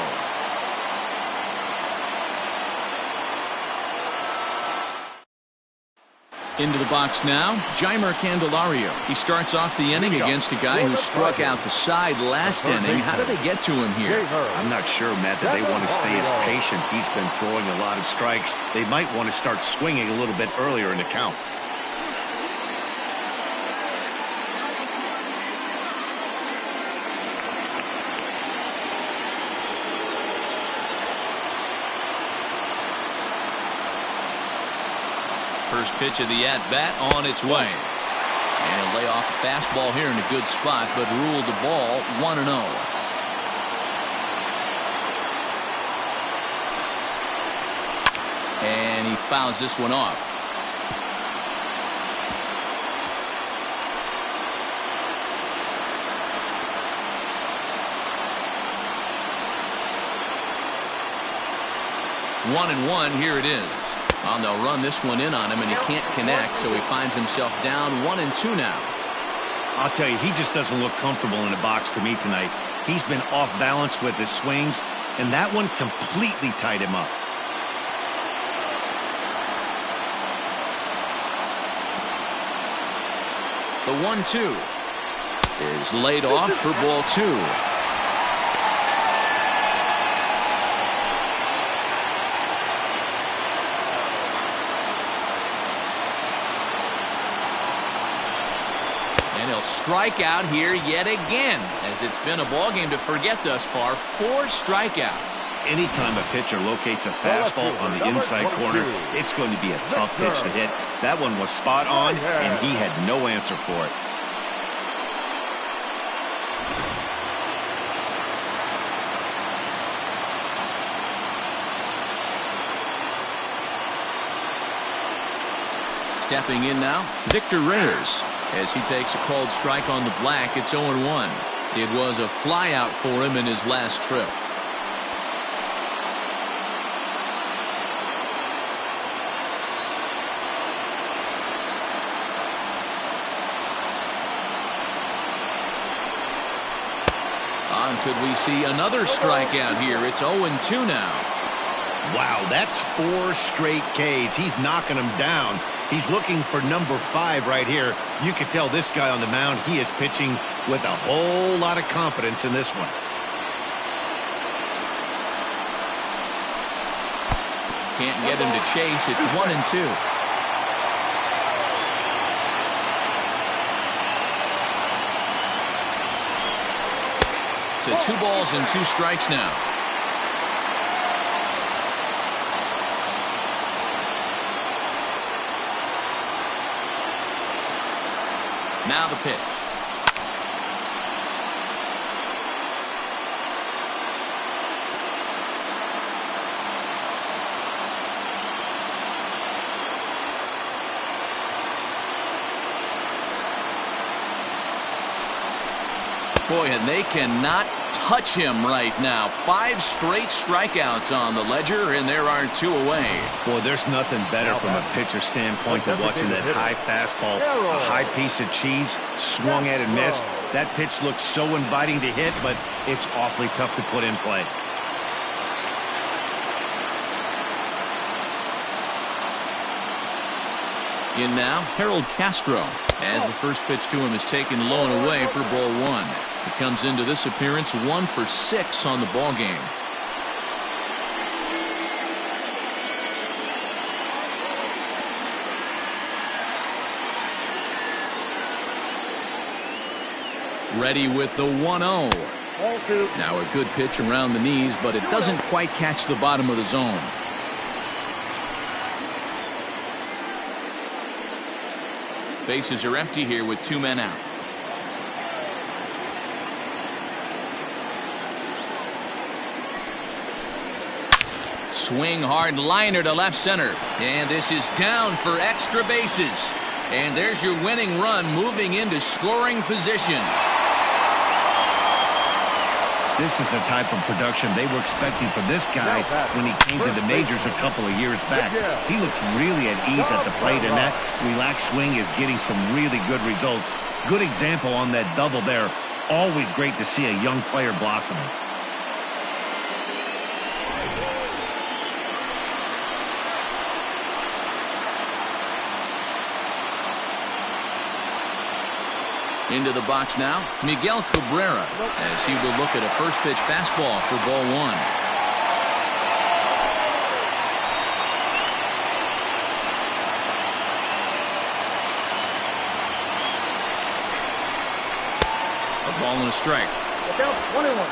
Into the box now, Jeimer Candelario. He starts off the inning against a guy who struck out the side last inning. How did they get to him here? I'm not sure, Matt, that they want to stay as patient. He's been throwing a lot of strikes. They might want to start swinging a little bit earlier in the count. First pitch of the at-bat on its way. And he'll lay off a fastball here in a good spot, but ruled the ball 1-0. And he fouls this one off. One and one, here it is. Well, they'll run this one in on him, and he can't connect, so he finds himself down 1-2 now. I'll tell you, he just doesn't look comfortable in the box to me tonight. He's been off balance with his swings, and that one completely tied him up. The 1-2 is laid off for ball 2. And he'll strike out here yet again, as it's been a ball game to forget thus far. 4 strikeouts. Anytime a pitcher locates a fastball on the inside corner, it's going to be a tough pitch to hit. That one was spot on, and he had no answer for it. Stepping in now, Victor Reyes. As he takes a called strike on the black, it's 0-1. It was a flyout for him in his last trip. On could we see another strikeout here? It's 0-2 now. Wow, that's 4 straight Ks. He's knocking them down. He's looking for number 5 right here. You can tell this guy on the mound, he is pitching with a whole lot of confidence in this one. Can't get him to chase. It's 1-2. To 2 balls and 2 strikes now. Now the pitch. Boy, and they cannot touch him right now. 5 straight strikeouts on the ledger, and there are 2 away. Boy, there's nothing better from a pitcher standpoint than watching that high fastball, a high piece of cheese, swung at and missed. That pitch looks so inviting to hit, but it's awfully tough to put in play. In now, Harold Castro, as the first pitch to him is taken low and away for ball 1. He comes into this appearance 1 for 6 on the ball game. Ready with the 1-0. Now a good pitch around the knees, but it doesn't quite catch the bottom of the zone. Bases are empty here with 2 men out. Swing hard liner to left center. And this is down for extra bases. And there's your winning run moving into scoring position. This is the type of production they were expecting from this guy when he came to the majors a couple of years back. He looks really at ease at the plate, and that relaxed swing is getting some really good results. Good example on that double there. Always great to see a young player blossoming. Into the box now, Miguel Cabrera, as he will look at a first pitch fastball for ball one. A ball and a strike. Look out, 1-1.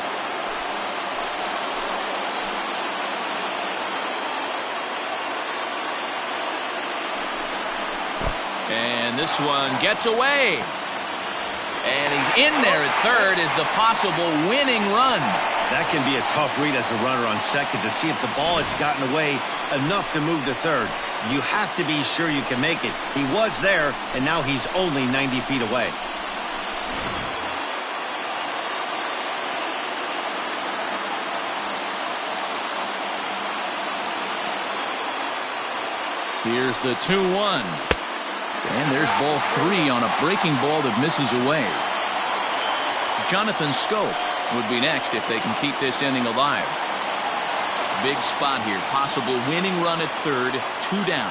And this one gets away. And he's in there at third as the possible winning run. That can be a tough read as a runner on second to see if the ball has gotten away enough to move to third. You have to be sure you can make it. He was there, and now he's only 90 feet away. Here's the 2-1. And there's ball three on a breaking ball that misses away. Jonathan Schoop would be next if they can keep this inning alive. Big spot here. Possible winning run at third. 2 down.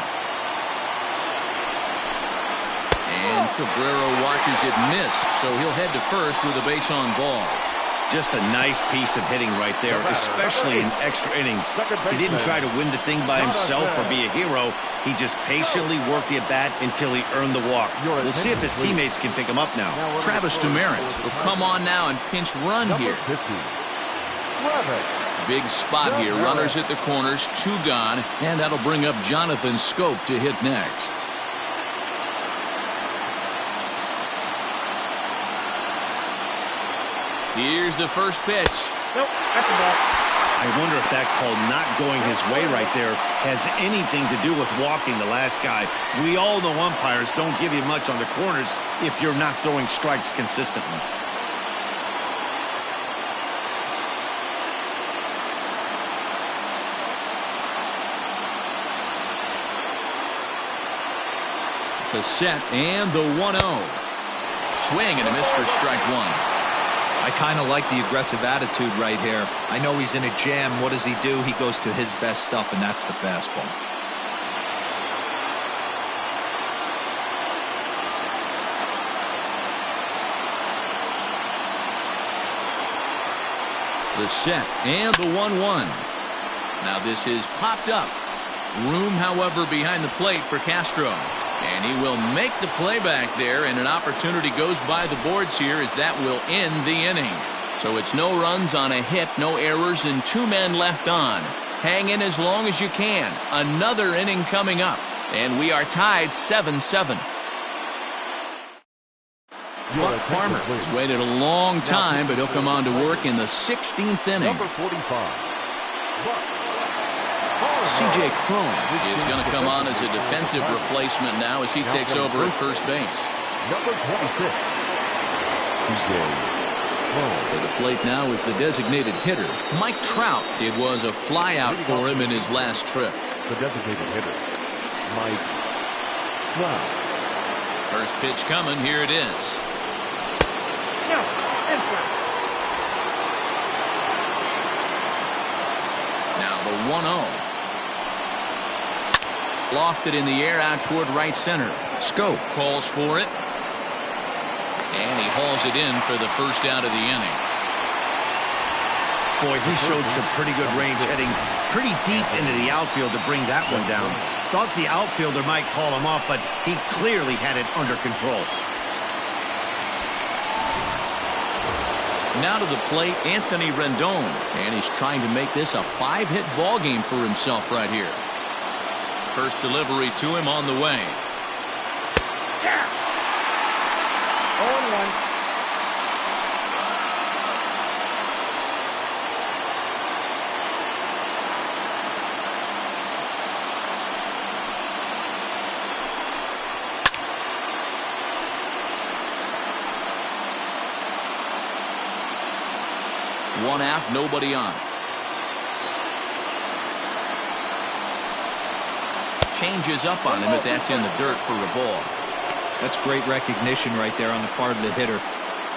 And Cabrera watches it miss, so he'll head to first with a base on balls. Just a nice piece of hitting right there, especially in extra innings. He didn't try to win the thing by himself or be a hero. He just patiently worked the at-bat until he earned the walk. We'll see if his teammates can pick him up now. Travis Demeritte will come on now and pinch run here. Big spot here. Runners at the corners, 2 gone, and that'll bring up Jonathan Schoop to hit next. Here's the first pitch. Nope, that's a ball. I wonder if that call not going his way right there has anything to do with walking the last guy. We all know umpires don't give you much on the corners if you're not throwing strikes consistently. The set and the 1-0. Swing and a miss for strike one. I kind of like the aggressive attitude right here. I know he's in a jam. What does he do? He goes to his best stuff, and that's the fastball. The set and the 1-1. Now this is popped up. Room, however, behind the plate for Castro. And he will make the play back there, and an opportunity goes by the boards here as that will end the inning. So it's no runs on a hit, no errors, and 2 men left on. Hang in as long as you can. Another inning coming up, and we are tied 7-7. Buck Farmer has waited a long time, but he'll come on to work in the 16th inning. Number 45, Buck. C.J. Cron is going to come on as a defensive replacement now as he takes over at first base. Number 26, C.J. Cron. To the plate now is the designated hitter, Mike Trout. It was a flyout for him in his last trip. The designated hitter, Mike Trout. First pitch coming. Here it is. No, inside. Now the 1-0. Lofted in the air out toward right center. Schoop calls for it. And he hauls it in for the first out of the inning. Boy, he showed some pretty good range heading pretty deep into the outfield to bring that one down. Thought the outfielder might call him off, but he clearly had it under control. Now to the plate, Anthony Rendon. And he's trying to make this a 5-hit ball game for himself right here. First delivery to him on the way. Yeah. 0-1. One out, nobody on. Changes up on him, but that's in the dirt for a ball. That's great recognition right there on the part of the hitter.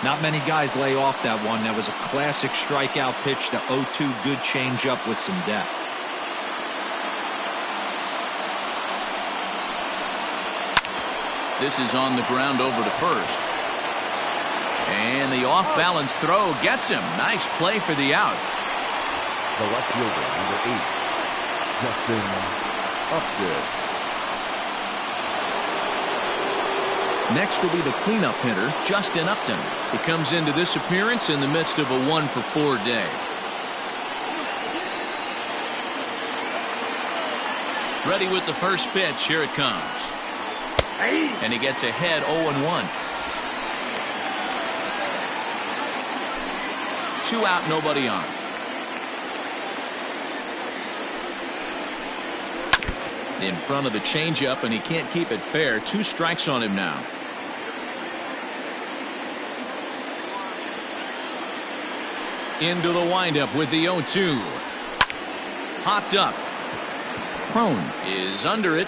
Not many guys lay off that one. That was a classic strikeout pitch to 0-2, good changeup with some depth. This is on the ground over to first. And the off-balance throw gets him. Nice play for the out. The left fielder, number 8, Justin Upton. Next will be the cleanup hitter, Justin Upton. He comes into this appearance in the midst of a 1-for-4 day. Ready with the first pitch. Here it comes. And he gets ahead 0-1. 2 out, nobody on. In front of the changeup, and he can't keep it fair. 2 strikes on him now. Into the windup with the 0-2. Popped up. Crone is under it.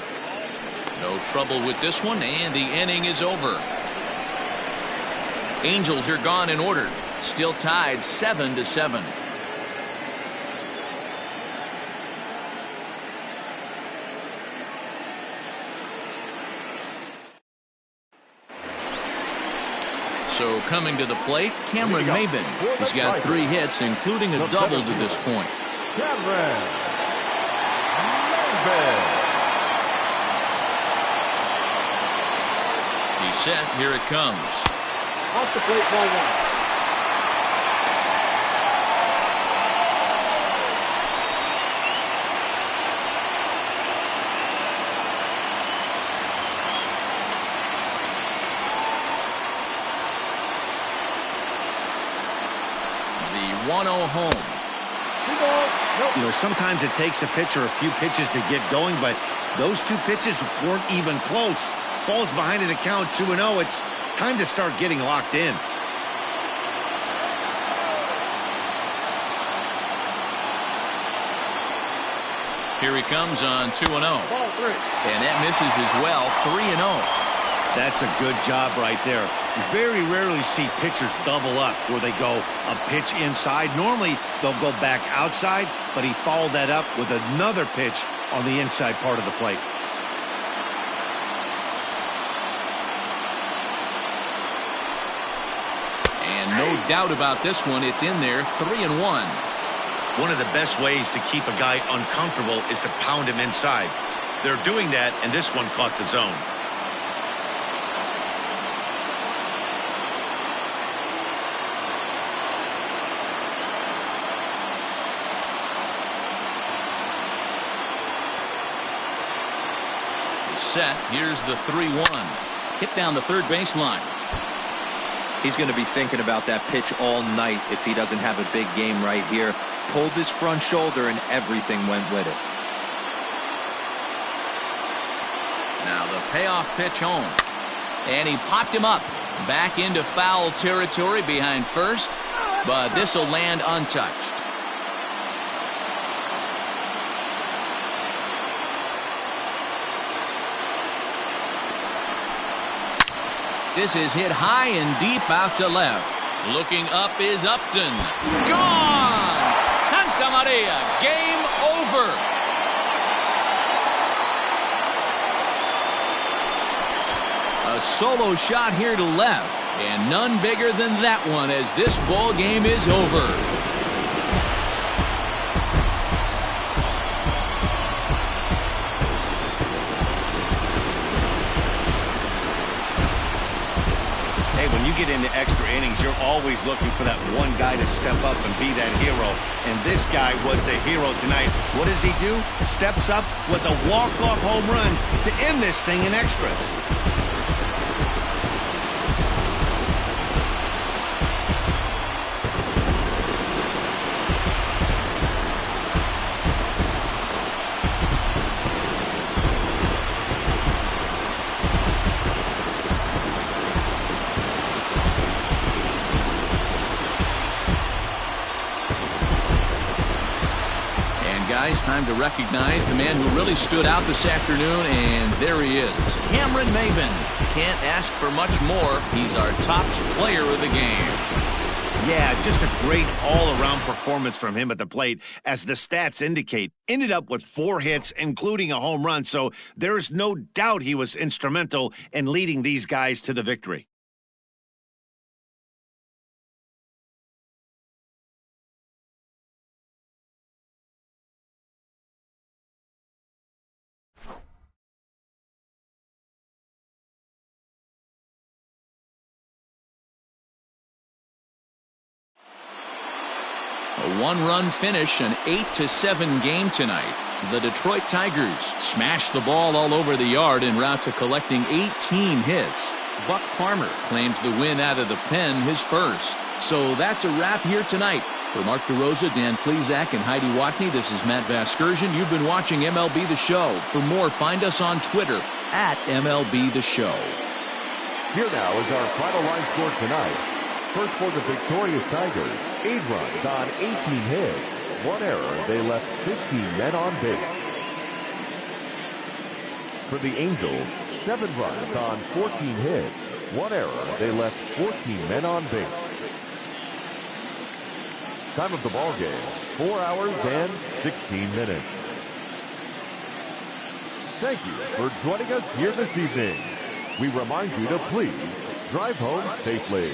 No trouble with this one, and the inning is over. Angels are gone in order. Still tied 7-7. So coming to the plate, Cameron Maybin. He's got 3 hits, including a double to this point. Cameron Maybin. He's set. Here it comes. Off the plate, ball 1. The 1-0 home. You know, sometimes it takes a pitcher a few pitches to get going, but those 2 pitches weren't even close. Ball's behind in the count 2-0. It's time to start getting locked in. Here he comes on 2-0. And that misses as well. 3-0. That's a good job right there. You very rarely see pitchers double up where they go a pitch inside. Normally they'll go back outside, but he followed that up with another pitch on the inside part of the plate. And no doubt about this one, it's in there. 3-1. One of the best ways to keep a guy uncomfortable is to pound him inside. They're doing that, and this one caught the zone. Set. Here's the 3-1. Hit down the third baseline. He's going to be thinking about that pitch all night if he doesn't have a big game right here. Pulled his front shoulder and everything went with it. Now the payoff pitch home. And he popped him up. Back into foul territory behind first. But this will land untouched. This is hit high and deep out to left. Looking up is Upton. Gone! Santa Maria, game over. A solo shot here to left, and none bigger than that one as this ball game is over. When you get into extra innings, you're always looking for that one guy to step up and be that hero. And this guy was the hero tonight. What does he do? Steps up with a walk-off home run to end this thing in extras. Time to recognize the man who really stood out this afternoon, and there he is. Cameron Maybin. Can't ask for much more. He's our top player of the game. Yeah, just a great all-around performance from him at the plate, as the stats indicate. Ended up with 4 hits, including a home run, so there's no doubt he was instrumental in leading these guys to the victory. A one-run finish, an 8-7 game tonight. The Detroit Tigers smashed the ball all over the yard en route to collecting 18 hits. Buck Farmer claims the win out of the pen, his first. So that's a wrap here tonight. For Mark DeRosa, Dan Plesac, and Heidi Watney, this is Matt Vasgersian. You've been watching MLB The Show. For more, find us on Twitter at MLB The Show. Here now is our final line score tonight. First for the victorious Tigers, 8 runs on 18 hits. 1 error, they left 15 men on base. For the Angels, 7 runs on 14 hits. 1 error, they left 14 men on base. Time of the ball game, 4 hours and 16 minutes. Thank you for joining us here this evening. We remind you to please drive home safely.